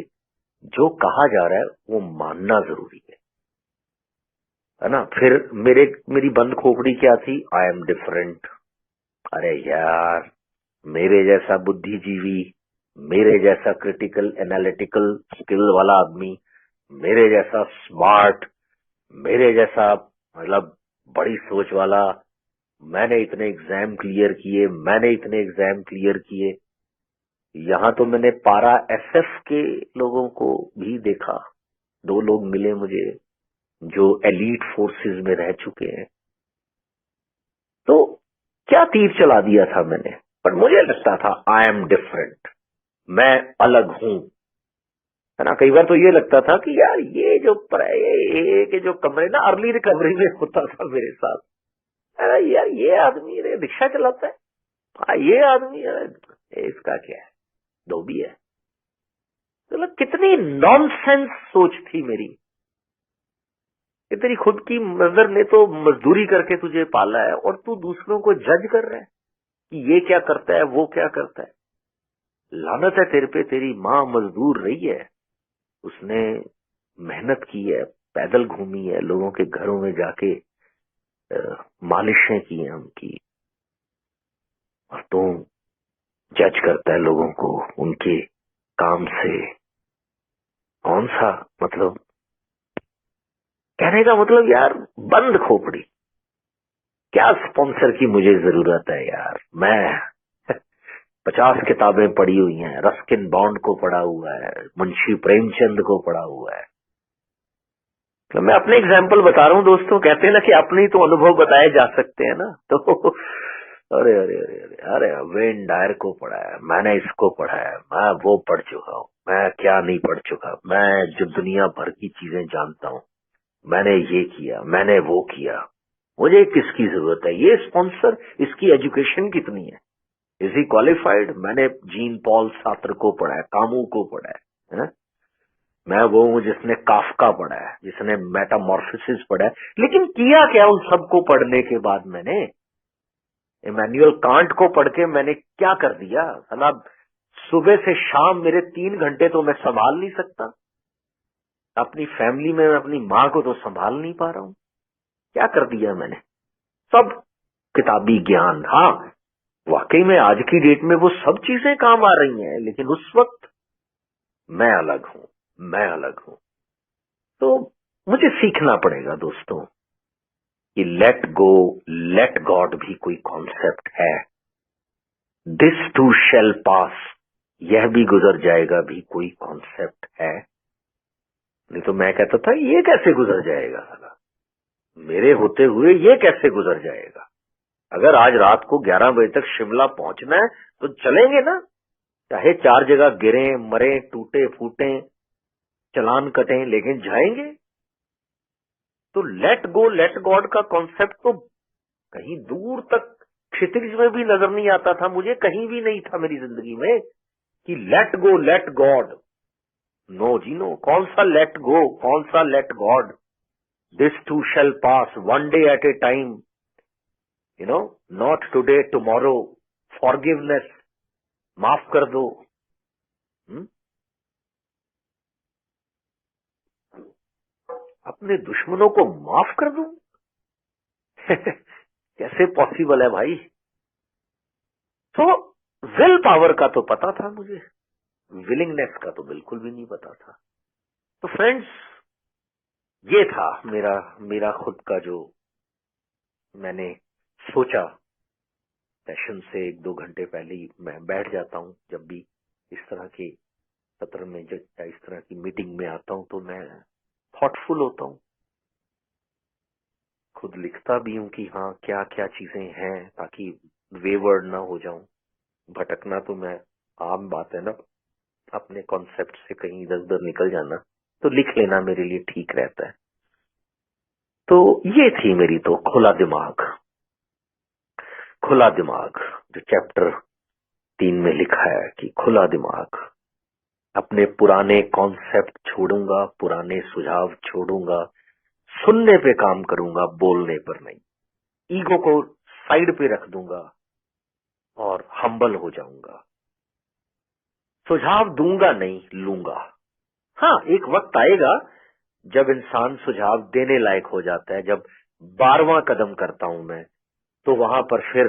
जो कहा जा रहा है वो मानना जरूरी है ना। फिर मेरी बंद खोपड़ी क्या थी, आई एम डिफरेंट। अरे यार, मेरे जैसा बुद्धिजीवी, मेरे जैसा क्रिटिकल एनालिटिकल स्किल वाला आदमी, मेरे जैसा स्मार्ट, मेरे जैसा मतलब बड़ी सोच वाला, मैंने इतने एग्जाम क्लियर किए, मैंने इतने एग्जाम क्लियर किए। यहाँ तो मैंने पारा एसएफ के लोगों को भी देखा, 2 लोग मिले मुझे जो एलीट फोर्सेस में रह चुके हैं। तो क्या तीर चला दिया था मैंने, पर मुझे लगता था आई एम डिफरेंट, मैं अलग हूं, है ना। कई बार तो ये लगता था कि यार ये जो के जो कमरे ना, अर्ली रिकवरी में होता था मेरे साथ, अरे यार ये आदमी रिक्शा चलाता है, ये आदमी इसका क्या है, धोबी है। मतलब कितनी नॉनसेंस सोच थी मेरी, कि तेरी खुद की मदर ने तो मजदूरी करके तुझे पाला है और तू दूसरों को जज कर रहा है कि ये क्या करता है, वो क्या करता है। लानत है तेरे पे, तेरी माँ मजदूर रही है, उसने मेहनत की है, पैदल घूमी है, लोगों के घरों में जाके मालिशें की हैं उनकी, और तू जज करता है लोगों को उनके काम से। कौन सा मतलब, कहने का मतलब यार बंद खोपड़ी, क्या स्पॉन्सर की मुझे जरूरत है यार। मैं 50 किताबें पढ़ी हुई हैं, रस्किन बॉन्ड को पढ़ा हुआ है, मुंशी प्रेमचंद को पढ़ा हुआ है। तो मैं अपने एग्जाम्पल बता रहा हूँ दोस्तों, कहते हैं ना कि अपने ही तो अनुभव बताए जा सकते हैं ना। तो अरे अरे अरे अरे अरे वेन डायर को पढ़ा है, मैंने इसको पढ़ा है, मैं वो पढ़ चुका हूँ, मैं क्या नहीं पढ़ चुका, मैं जो दुनिया भर की चीजें जानता हूँ, मैंने ये किया, मैंने वो किया, मुझे किसकी जरूरत है। ये स्पॉन्सर, इसकी एजुकेशन कितनी है, इज ही क्वालिफाइड। मैंने जीन पॉल सार्त्र को पढ़ा है, कामू को पढ़ा है? मैं वो हूँ जिसने काफका पढ़ा है, जिसने मेटामॉर्फोसिस पढ़ा है, लेकिन किया क्या उन सबको पढ़ने के बाद मैंने? इमैनुअल कांट को पढ़ के मैंने क्या कर दिया? साला सुबह से शाम मेरे 3 घंटे तो मैं संभाल नहीं सकता, अपनी फैमिली में मैं अपनी माँ को तो संभाल नहीं पा रहा हूँ। क्या कर दिया मैंने? सब किताबी ज्ञान, हाँ वाकई में आज की डेट में वो सब चीजें काम आ रही हैं, लेकिन उस वक्त मैं अलग हूँ, मैं अलग हूँ। तो मुझे सीखना पड़ेगा दोस्तों कि लेट गो लेट गॉड भी कोई कॉन्सेप्ट है। दिस टू शैल पास, यह भी गुजर जाएगा भी कोई कॉन्सेप्ट है। नहीं तो मैं कहता था ये कैसे गुजर जाएगा, साला मेरे होते हुए ये कैसे गुजर जाएगा। अगर आज रात को 11 बजे तक शिमला पहुंचना है तो चलेंगे ना, चाहे 4 जगह गिरे, मरे, टूटे फूटे, चलान कटें, लेकिन जाएंगे। तो लेट गो लेट गॉड का कॉन्सेप्ट तो कहीं दूर तक क्षितिज में भी नजर नहीं आता था मुझे, कहीं भी नहीं था मेरी जिंदगी में कि let go let god. No जी नो, कौन सा लेट गो, कौन सा let god. This too shall pass, one day at a time, you know, not today tomorrow, forgiveness, माफ कर दो, अपने दुश्मनों को माफ कर दूं? कैसे पॉसिबल है भाई? तो विल पावर का तो पता था मुझे, विलिंगनेस का तो बिल्कुल भी नहीं पता था। तो फ्रेंड्स, ये था मेरा मेरा खुद का जो मैंने सोचा। सेशन से 1-2 घंटे पहले ही मैं बैठ जाता हूँ, जब भी इस तरह के सत्र में या इस तरह की मीटिंग में आता हूँ तो मैं थॉटफुल होता हूँ, खुद लिखता भी हूँ कि हाँ क्या क्या चीजें हैं, ताकि वेवर्ड ना हो जाऊं। भटकना तो मैं आम बात है ना, अपने कॉन्सेप्ट से कहीं इधर उधर निकल जाना, तो लिख लेना मेरे लिए ठीक रहता है। तो ये थी मेरी तो खुला दिमाग जो चैप्टर 3 में लिखा है कि खुला दिमाग, अपने पुराने कॉन्सेप्ट छोड़ूंगा, पुराने सुझाव छोड़ूंगा, सुनने पे काम करूंगा, बोलने पर नहीं। ईगो को साइड पे रख दूंगा और हम्बल हो जाऊंगा। सुझाव दूंगा नहीं, लूंगा। हाँ, एक वक्त आएगा जब इंसान सुझाव देने लायक हो जाता है, जब 12वां कदम करता हूं मैं, तो वहां पर फिर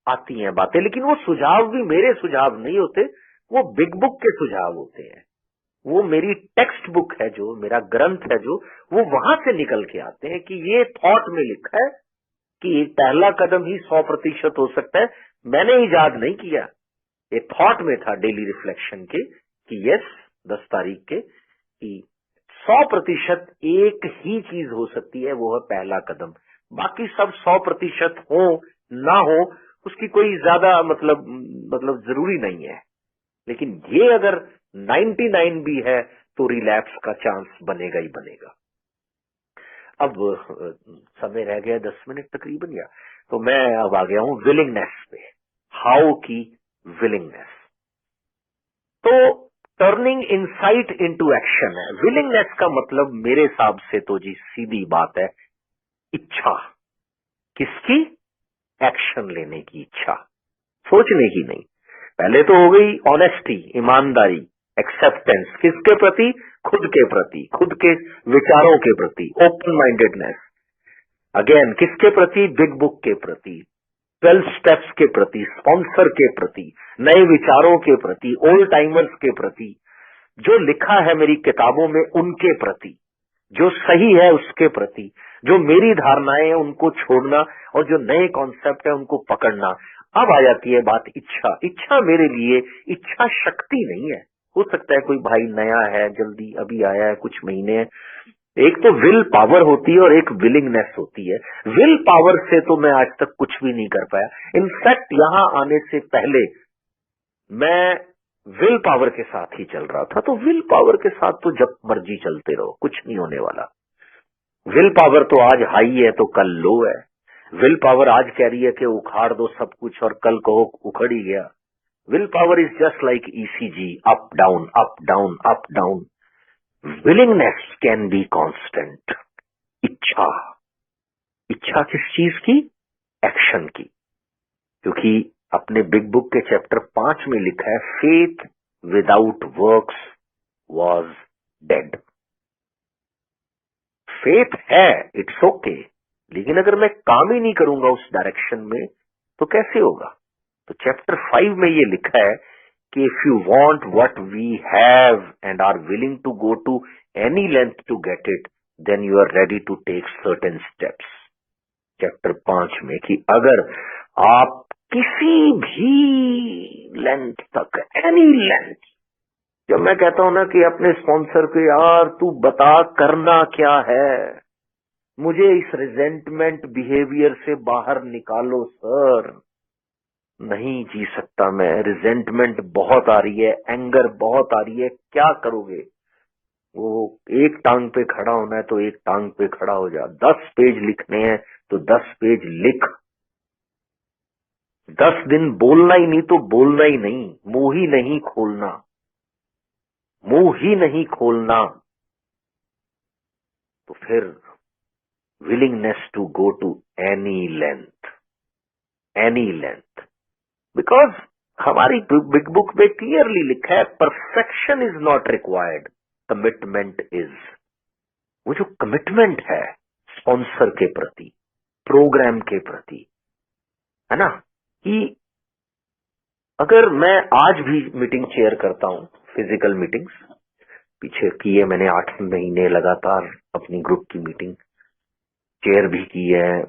आती हैं बातें, लेकिन वो सुझाव भी मेरे सुझाव नहीं होते, वो बिग बुक के सुझाव होते हैं। वो मेरी टेक्स्ट बुक है, जो मेरा ग्रंथ है, जो वो वहां से निकल के आते हैं कि ये थॉट में लिखा है कि पहला कदम ही 100% हो सकता है। मैंने इजाद नहीं किया, ये थॉट में था डेली रिफ्लेक्शन के कि यस 10 तारीख के कि 100% एक ही चीज हो सकती है, वो है पहला कदम। बाकी सब 100% हो ना हो, उसकी कोई ज्यादा मतलब जरूरी नहीं है। लेकिन ये अगर 99 भी है तो रिलैप्स का चांस बनेगा ही बनेगा। अब समय रह गया 10 मिनट तकरीबन, या तो मैं अब आ गया हूं विलिंगनेस पे। हाउ की विलिंगनेस, तो टर्निंग इनसाइट इनटू एक्शन है। विलिंगनेस का मतलब मेरे हिसाब से तो जी सीधी बात है, इच्छा। किसकी? एक्शन लेने की इच्छा, सोचने की नहीं। पहले तो हो गई ऑनेस्टी, ईमानदारी, एक्सेप्टेंस। किसके प्रति? खुद के प्रति, खुद के विचारों के प्रति, ओपन माइंडेडनेस। अगेन किसके प्रति? बिग बुक के प्रति, 12 स्टेप्स के प्रति, स्पॉन्सर के प्रति, नए विचारों के प्रति, ओल्ड टाइमर्स के प्रति, जो लिखा है मेरी किताबों में उनके प्रति, जो सही है उसके प्रति, जो मेरी धारणाएं हैं उनको छोड़ना, और जो नए कॉन्सेप्ट है उनको पकड़ना। अब आ जाती है बात इच्छा। इच्छा मेरे लिए इच्छा शक्ति नहीं है। हो सकता है कोई भाई नया है, जल्दी अभी आया है, कुछ महीने, एक तो विल पावर होती है और एक विलिंगनेस होती है। विल पावर से तो मैं आज तक कुछ भी नहीं कर पाया। इनफैक्ट यहां आने से पहले मैं विल पावर के साथ ही चल रहा था, तो विल पावर के साथ तो जब मर्जी चलते रहो, कुछ नहीं होने वाला। विल पावर तो आज हाई है तो कल लो है। विल पावर आज कह रही है कि उखाड़ दो सब कुछ, और कल कहो उखड़ ही गया। Will power is just like ECG, up down up down up down. Willingness can be constant. इच्छा, इच्छा किस चीज की? एक्शन की। क्योंकि अपने बिग बुक के चैप्टर 5 में लिखा है, faith without works was dead. Faith है, इट्स ओके, लेकिन अगर मैं काम ही नहीं करूंगा उस डायरेक्शन में तो कैसे होगा? तो चैप्टर 5 में ये लिखा है कि if you want what we have and are willing to go to any length to get it, then you are ready to take certain steps. Chapter 5 में कि अगर आप किसी भी लेंथ तक, एनी लेंथ, जब मैं कहता हूं ना कि अपने स्पॉन्सर को यार तू बता करना क्या है, मुझे इस रिजेंटमेंट बिहेवियर से बाहर निकालो सर, नहीं जी सकता मैं, रिजेंटमेंट बहुत आ रही है, एंगर बहुत आ रही है, क्या करोगे? वो एक टांग पे खड़ा होना है तो एक टांग पे खड़ा हो जा। 10 पेज लिखने हैं तो 10 पेज लिख। 10 दिन बोलना ही नहीं तो बोलना ही नहीं, मुंह ही नहीं खोलना, मुंह ही नहीं खोलना। तो फिर willingness to go to any length, because हमारी बिग बुक में क्लियरली लिखा है, perfection is not required, commitment is. वो जो कमिटमेंट है स्पॉन्सर के प्रति, प्रोग्राम के प्रति, है ना, कि अगर मैं आज भी मीटिंग चेयर करता हूं, फिजिकल मीटिंग्स पीछे की है मैंने 8 महीने लगातार, अपनी ग्रुप की मीटिंग चेयर भी की है,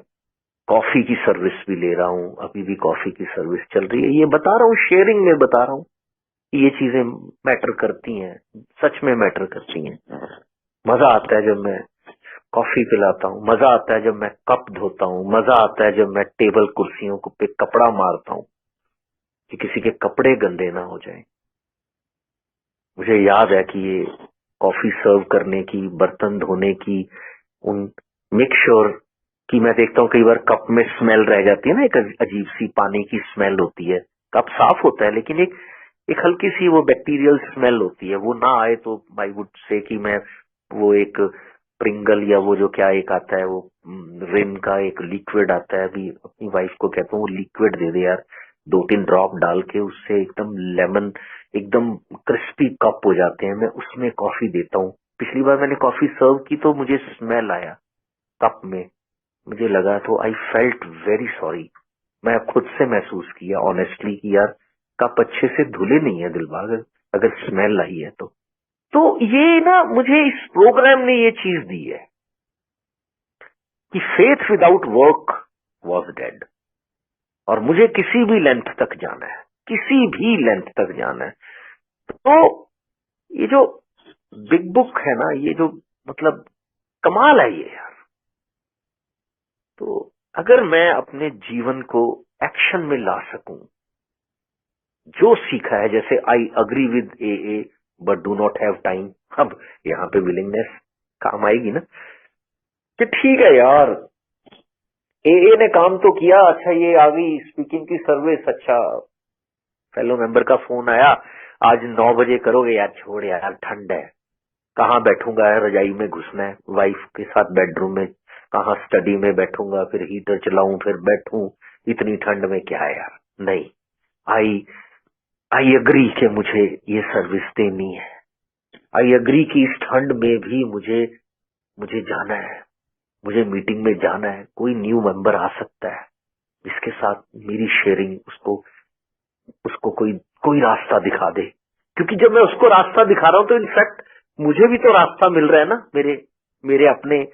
कॉफी की सर्विस भी ले रहा हूं, अभी भी कॉफी की सर्विस चल रही है। ये बता रहा हूँ, शेयरिंग में बता रहा हूँ कि ये चीजें मैटर करती हैं, सच में मैटर करती हैं। मजा आता है जब मैं कॉफी पिलाता हूँ, मजा आता है जब मैं कप धोता हूँ, मजा आता है जब मैं टेबल कुर्सियों को पे कपड़ा मारता हूँ कि किसी के कपड़े गंदे ना हो जाए। मुझे याद है कि ये कॉफी सर्व करने की, बर्तन धोने की, उन मेक श्योर कि मैं देखता हूँ कई बार कप में स्मेल रह जाती है ना, एक अजीब सी पानी की स्मेल होती है। कप साफ होता है लेकिन एक हल्की सी वो बैक्टीरियल स्मेल होती है, वो ना आए तो आई वुड से कि मैं वो एक प्रिंगल या वो जो क्या एक आता है वो रिन का एक लिक्विड आता है, अभी अपनी वाइफ को कहता हूँ वो लिक्विड दे दे यार, 2-3 ड्रॉप डाल के उससे एकदम लेमन, एकदम क्रिस्पी कप हो जाते हैं, मैं उसमें कॉफी देता हूँ। पिछली बार मैंने कॉफी सर्व की तो मुझे स्मेल आया कप में, मुझे लगा तो आई फेल्ट वेरी सॉरी। मैं खुद से महसूस किया ऑनेस्टली कि यार कप अच्छे से धुले नहीं है दिलबाग, अगर स्मेल आई है तो ये ना मुझे इस प्रोग्राम ने ये चीज दी है कि faith without work was dead, और मुझे किसी भी लेंथ तक जाना है, किसी भी लेंथ तक जाना है। तो ये जो बिग बुक है ना, ये जो मतलब कमाल है ये यार। तो अगर मैं अपने जीवन को एक्शन में ला सकूं, जो सीखा है, जैसे I agree with A but do not have time, अब यहाँ पे विलिंगनेस काम आएगी ना कि ठीक है यार, ए ने काम तो किया, अच्छा ये आ गई स्पीकिंग की सर्विस, अच्छा फेलो मेंबर का फोन आया, आज 9 बजे करोगे यार, छोड़ यार ठंड है, कहाँ बैठूंगा यार, रजाई में घुसना है वाइफ के साथ बेडरूम में, कहाँ स्टडी में बैठूंगा, फिर हीटर चलाऊं फिर बैठूं, इतनी ठंड में क्या है यार। नहीं, आई आई अग्री कि मुझे ये सर्विस देनी है, आई अग्री कि इस ठंड में भी मुझे मुझे जाना है, मुझे मीटिंग में जाना है। कोई न्यू मेंबर आ सकता है जिसके साथ मेरी शेयरिंग उसको उसको कोई कोई रास्ता दिखा दे, क्योंकि जब मैं उसको रास्ता दिखा रहा हूं तो इनफैक्ट मुझे भी तो रास्ता मिल रहा है ना, मेरे मेरे अपने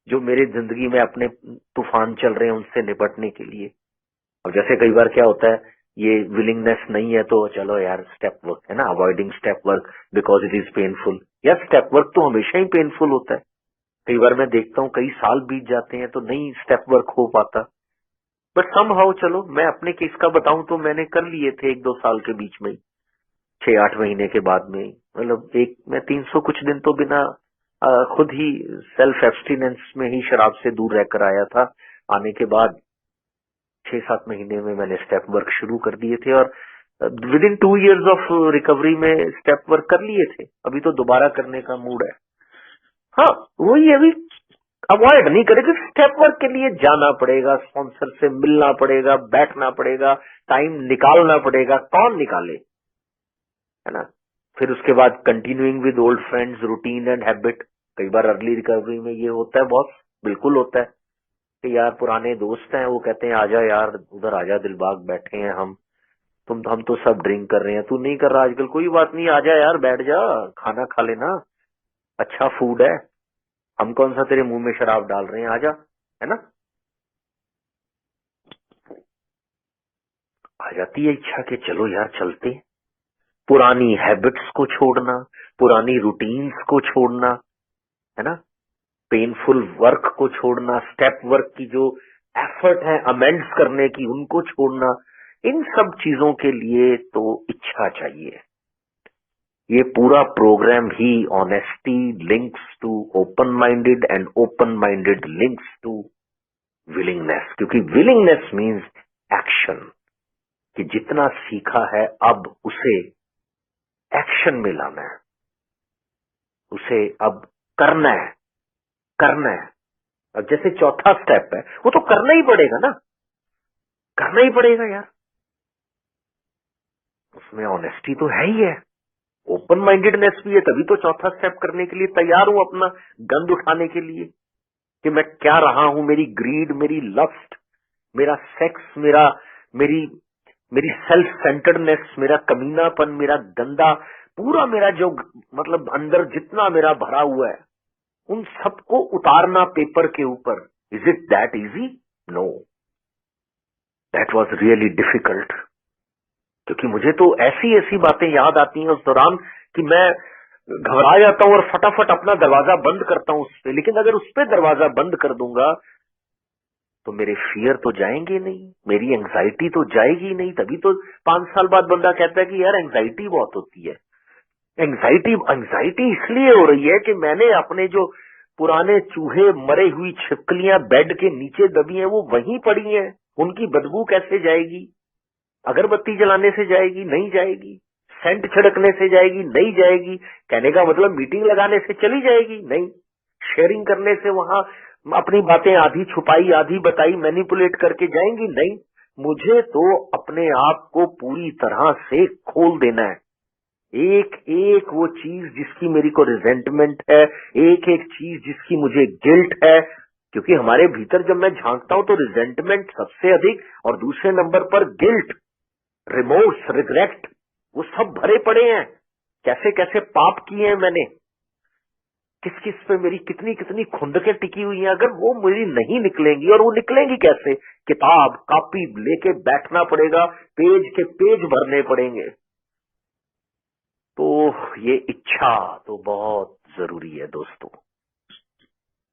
जो मेरे जिंदगी में अपने तूफान चल रहे हैं उनसे निपटने के लिए। अब जैसे कई बार क्या होता है, ये विलिंगनेस नहीं है तो चलो यार स्टेप वर्क है ना, avoiding step work because it is painful. यार स्टेप वर्क तो हमेशा ही पेनफुल होता है, कई बार मैं देखता हूँ कई साल बीत जाते हैं तो नहीं स्टेप वर्क हो पाता, बट सम हाउ चलो मैं अपने केस का बताऊं तो मैंने कर लिए थे 1-2 साल के बीच में, 6-8 महीने के बाद में, मतलब मैं 300 कुछ दिन तो बिना खुद ही सेल्फ एब्सटिनेंस में ही शराब से दूर रहकर आया था। आने के बाद 6-7 महीने में मैंने स्टेप वर्क शुरू कर दिए थे, और with in 2 years of recovery में स्टेप वर्क कर लिए थे। अभी तो दोबारा करने का मूड है। हाँ, वही अभी अवॉइड नहीं करेगा, स्टेप वर्क के लिए जाना पड़ेगा, स्पॉन्सर से मिलना पड़ेगा, बैठना पड़ेगा, टाइम निकालना पड़ेगा, कौन निकाले, है ना। फिर उसके बाद continuing with old friends, routine and habit. कई बार अर्ली रिकवरी में ये होता है बॉस, बिल्कुल होता है कि यार पुराने दोस्त हैं, वो कहते हैं आजा यार उधर आजा दिलबाग, बैठे हैं हम तो सब ड्रिंक कर रहे हैं, तू नहीं कर रहा आजकल, कोई बात नहीं आजा यार बैठ जा, खाना खा लेना, अच्छा फूड है, हम कौन सा तेरे मुंह में शराब डाल रहे हैं, आजा, है ना। आ जाती है इच्छा कि चलो यार चलते हैं। पुरानी हैबिट्स को छोड़ना, पुरानी रूटीन्स को छोड़ना, है ना, पेनफुल वर्क को छोड़ना, स्टेप वर्क की जो एफर्ट है अमेंड्स करने की उनको छोड़ना, इन सब चीजों के लिए तो इच्छा चाहिए। ये पूरा प्रोग्राम ही honesty links to open minded and open minded links to willingness, क्योंकि विलिंगनेस मीन्स एक्शन, कि जितना सीखा है अब उसे एक्शन में लाना है, उसे अब करना है, करना है। अब जैसे चौथा स्टेप है वो तो करना ही पड़ेगा ना, करना ही पड़ेगा यार। उसमें ऑनेस्टी तो है ही है, ओपन माइंडेडनेस भी है, तभी तो चौथा स्टेप करने के लिए तैयार हूं, अपना गंद उठाने के लिए कि मैं क्या रहा हूं, मेरी ग्रीड, मेरी लस्ट, मेरा सेक्स, मेरी मेरी सेल्फ सेंटर्डनेस, मेरा कमीनापन, मेरा गंदा, पूरा मेरा जो मतलब अंदर जितना मेरा भरा हुआ है, उन सबको उतारना पेपर के ऊपर। Is it that easy? No, that was really difficult. क्योंकि मुझे तो ऐसी ऐसी बातें याद आती हैं उस दौरान कि मैं घबरा जाता हूं और फटाफट अपना दरवाजा बंद करता हूं उस पे। लेकिन अगर उस पे दरवाजा बंद कर दूंगा तो मेरे फियर तो जाएंगे नहीं, मेरी एंग्जाइटी तो जाएगी नहीं। तभी तो 5 साल बाद बंदा कहता है कि यार एंग्जाइटी बहुत होती है। एंग्जाइटी एंग्जाइटी इसलिए हो रही है कि मैंने अपने जो पुराने चूहे, मरे हुई छिपकलियां बेड के नीचे दबी हैं, वो वहीं पड़ी हैं। उनकी बदबू कैसे जाएगी? अगरबत्ती जलाने से जाएगी? नहीं जाएगी। सेंट छिड़कने से जाएगी? नहीं जाएगी। कहने का मतलब मीटिंग लगाने से चली जाएगी? नहीं। शेयरिंग करने से वहां अपनी बातें आधी छुपाई आधी बताई मैनिपुलेट करके जाएंगी? नहीं। मुझे तो अपने आप को पूरी तरह से खोल देना है। एक एक वो चीज जिसकी मेरी को रिजेंटमेंट है, एक एक चीज जिसकी मुझे गिल्ट है। क्योंकि हमारे भीतर जब मैं झांकता हूं तो रिजेंटमेंट सबसे अधिक, और दूसरे नंबर पर गिल्ट, रिमोर्स, रिग्रेट, वो सब भरे पड़े हैं। कैसे कैसे पाप किए हैं मैंने, किस किस पे मेरी कितनी कितनी खुंदकें टिकी हुई हैं। अगर वो मेरी नहीं निकलेंगी, और वो निकलेंगी कैसे? किताब कॉपी लेके बैठना पड़ेगा, पेज के पेज भरने पड़ेंगे। तो ये इच्छा तो बहुत जरूरी है दोस्तों।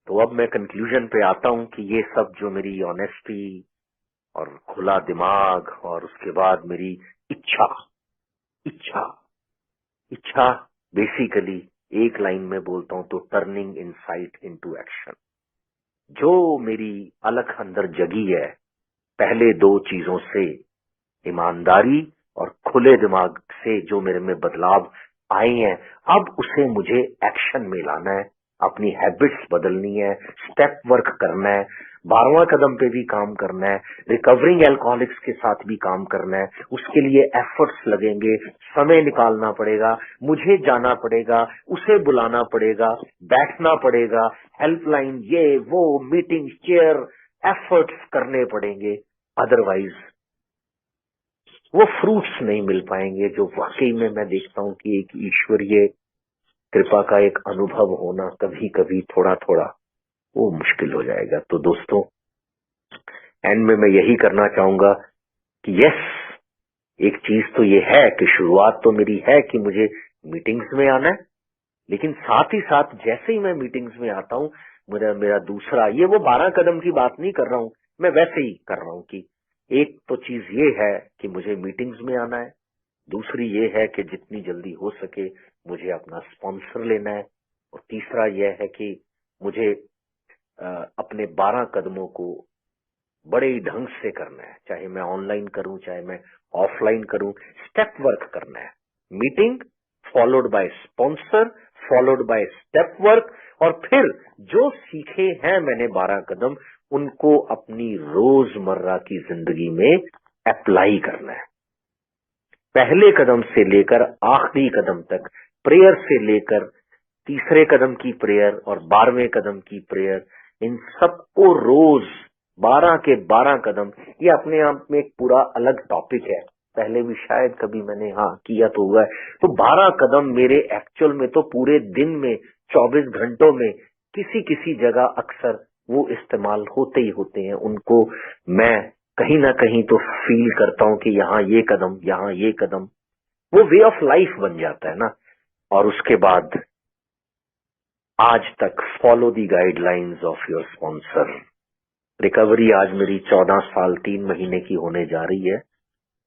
तो अब मैं कंक्लूजन पे आता हूं कि ये सब जो मेरी ऑनेस्टी और खुला दिमाग, और उसके बाद मेरी इच्छा इच्छा इच्छा बेसिकली एक लाइन में बोलता हूं तो टर्निंग इनसाइट इनटू एक्शन। जो मेरी अलख अंदर जगी है पहले 2 चीजों से, ईमानदारी और खुले दिमाग से, जो मेरे में बदलाव आए हैं, अब उसे मुझे एक्शन में लाना है। अपनी हैबिट्स बदलनी है, स्टेप वर्क करना है, 12वां कदम पे भी काम करना है, रिकवरिंग एल्कोहलिक्स के साथ भी काम करना है। उसके लिए एफर्ट्स लगेंगे, समय निकालना पड़ेगा, मुझे जाना पड़ेगा, उसे बुलाना पड़ेगा, बैठना पड़ेगा, हेल्पलाइन, ये वो, मीटिंग, चेयर, एफर्ट्स करने पड़ेंगे। अदरवाइज वो फ्रूट्स नहीं मिल पाएंगे जो वाकई में मैं देखता हूं कि एक ईश्वरीय कृपा का एक अनुभव होना कभी कभी थोड़ा थोड़ा वो मुश्किल हो जाएगा। तो दोस्तों, एंड में मैं यही करना चाहूंगा कि यस, एक चीज तो ये है कि शुरुआत तो मेरी है कि मुझे मीटिंग्स में आना है। लेकिन साथ ही साथ जैसे ही मैं मीटिंग्स में आता हूं, मेरा दूसरा, ये वो 12 कदम की बात नहीं कर रहा हूं, मैं वैसे ही कर रहा हूं कि एक तो चीज ये है कि मुझे मीटिंग्स में आना है, दूसरी ये है कि जितनी जल्दी हो सके मुझे अपना स्पॉन्सर लेना है, और तीसरा यह है कि मुझे अपने 12 कदमों को बड़े ही ढंग से करना है। चाहे मैं ऑनलाइन करूं, चाहे मैं ऑफलाइन करूं, स्टेप वर्क करना है। Meeting followed by sponsor, followed by step work, और फिर जो सीखे हैं मैंने 12 कदम, उनको अपनी रोजमर्रा की जिंदगी में अप्लाई करना है। पहले कदम से लेकर आखिरी कदम तक, प्रेयर से लेकर तीसरे कदम की प्रेयर और 12वें कदम की प्रेयर, इन सबको रोज 12 के 12 कदम, ये अपने आप में एक पूरा अलग टॉपिक है। पहले भी शायद कभी मैंने किया तो हुआ है। तो 12 कदम मेरे एक्चुअल में तो पूरे दिन में 24 घंटों में किसी किसी जगह अक्सर वो इस्तेमाल होते ही होते हैं। उनको मैं कहीं ना कहीं तो फील करता हूं कि यहाँ ये कदम, यहाँ ये कदम, वो वे ऑफ लाइफ बन जाता है ना। और उसके बाद आज तक follow the guidelines of your sponsor. Recovery आज मेरी 14 साल 3 महीने की होने जा रही है,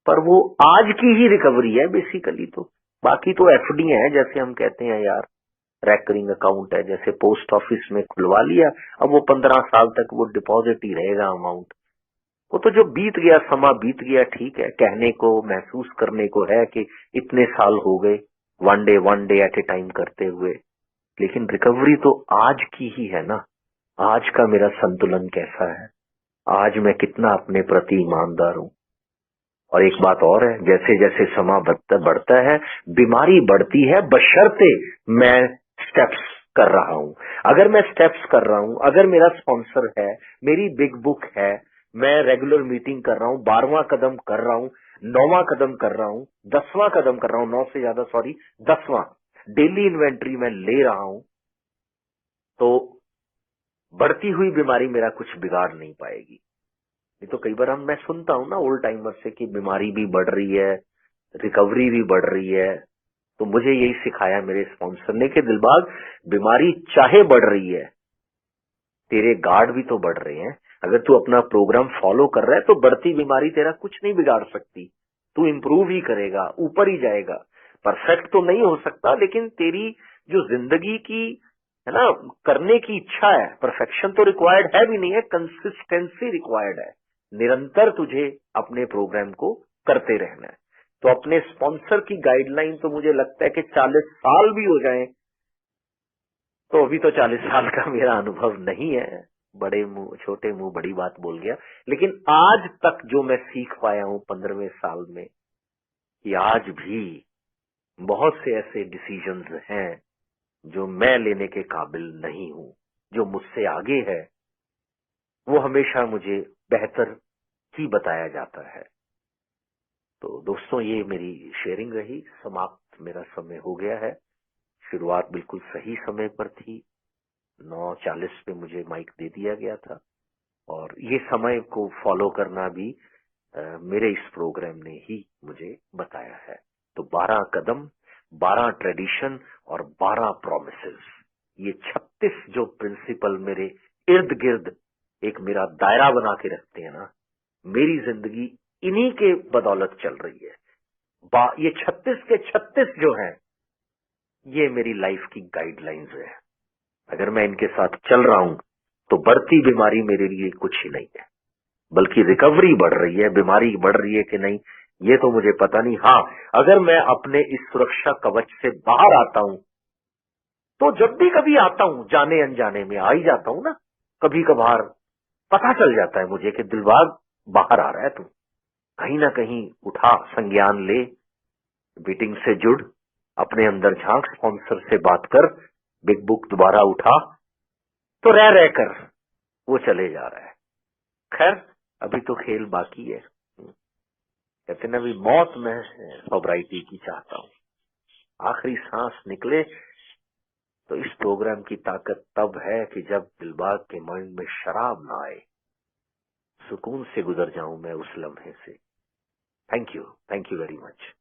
पर वो आज की ही रिकवरी है बेसिकली। तो बाकी तो एफडी है, जैसे हम कहते हैं यार, रेकरिंग अकाउंट है, जैसे पोस्ट ऑफिस में खुलवा लिया, अब वो 15 साल तक वो डिपॉजिट ही रहेगा अमाउंट। वो तो जो बीत गया समा बीत गया, ठीक है, कहने को, महसूस करने को है कि इतने साल हो गए one day at a time करते हुए। लेकिन रिकवरी तो आज की ही है ना। आज का मेरा संतुलन कैसा है, आज मैं कितना अपने प्रति ईमानदार हूं, और एक बात और है, जैसे जैसे समय बढ़ता है बीमारी बढ़ती है, बशर्ते मैं स्टेप्स कर रहा हूं। अगर मैं स्टेप्स कर रहा हूं, अगर मेरा स्पॉन्सर है, मेरी बिग बुक है, मैं रेगुलर मीटिंग कर रहा हूं, 12वां कदम कर रहा हूं, 9वां कदम कर रहा हूं, 10वां कदम कर रहा हूं, 9 से ज्यादा 10वां डेली इन्वेंट्री में ले रहा हूं, तो बढ़ती हुई बीमारी मेरा कुछ बिगाड़ नहीं पाएगी। नहीं तो कई बार मैं सुनता हूं ना ओल्ड टाइमर से कि बीमारी भी बढ़ रही है, रिकवरी भी बढ़ रही है। तो मुझे यही सिखाया मेरे स्पॉन्सर ने कि दिलबाग, बीमारी चाहे बढ़ रही है, तेरे गार्ड भी तो बढ़ रहे हैं। अगर तू अपना प्रोग्राम फॉलो कर रहा है तो बढ़ती बीमारी तेरा कुछ नहीं बिगाड़ सकती। तू इम्प्रूव ही करेगा, ऊपर ही जाएगा। परफेक्ट तो नहीं हो सकता, लेकिन तेरी जो जिंदगी की है ना करने की इच्छा है, परफेक्शन तो रिक्वायर्ड है भी नहीं है, कंसिस्टेंसी रिक्वायर्ड है। निरंतर तुझे अपने प्रोग्राम को करते रहना है। तो अपने स्पॉन्सर की गाइडलाइन तो मुझे लगता है कि 40 साल भी हो जाएं, तो अभी तो 40 साल का मेरा अनुभव नहीं है, बड़े मुंह छोटे मुंह बड़ी बात बोल गया, लेकिन आज तक जो मैं सीख पाया हूं 15वें साल में, कि आज भी बहुत से ऐसे डिसीजंस हैं जो मैं लेने के काबिल नहीं हूं। जो मुझसे आगे है वो हमेशा मुझे बेहतर ही बताया जाता है। तो दोस्तों, ये मेरी शेयरिंग रही। समाप्त मेरा समय हो गया है। शुरुआत बिल्कुल सही समय पर थी, 9:40 पे मुझे माइक दे दिया गया था, और ये समय को फॉलो करना भी मेरे इस प्रोग्राम ने ही मुझे बताया है। तो 12 कदम, 12 ट्रेडिशन और 12 प्रोमिसेस, ये 36 जो प्रिंसिपल मेरे इर्द गिर्द एक मेरा दायरा बना के रखते हैं ना, मेरी जिंदगी इन्हीं के बदौलत चल रही है। ये 36 के 36 जो हैं, ये मेरी लाइफ की गाइडलाइंस है। अगर मैं इनके साथ चल रहा हूं तो बढ़ती बीमारी मेरे लिए कुछ ही नहीं है, बल्कि रिकवरी बढ़ रही है। बीमारी बढ़ रही है कि नहीं ये तो मुझे पता नहीं। हाँ, अगर मैं अपने इस सुरक्षा कवच से बाहर आता हूं, तो जब भी कभी आता हूं, जाने अनजाने में आ ही जाता हूं ना, कभी कभार पता चल जाता है मुझे कि दिलबाग बाहर आ रहा है, तू कहीं ना कहीं उठा, संज्ञान ले, मीटिंग से जुड़, अपने अंदर झांक, स्पॉन्सर से बात कर, बिग बुक दोबारा उठा। तो रह रहकर वो चले जा रहा है। खैर, अभी तो खेल बाकी है। कहते ना भी, मौत में सोब्राइटी की चाहता हूँ। आखिरी सांस निकले तो इस प्रोग्राम की ताकत तब है कि जब दिलबाग के माइंड में शराब ना आए, सुकून से गुजर जाऊं मैं उस लम्हे से। Thank you very much.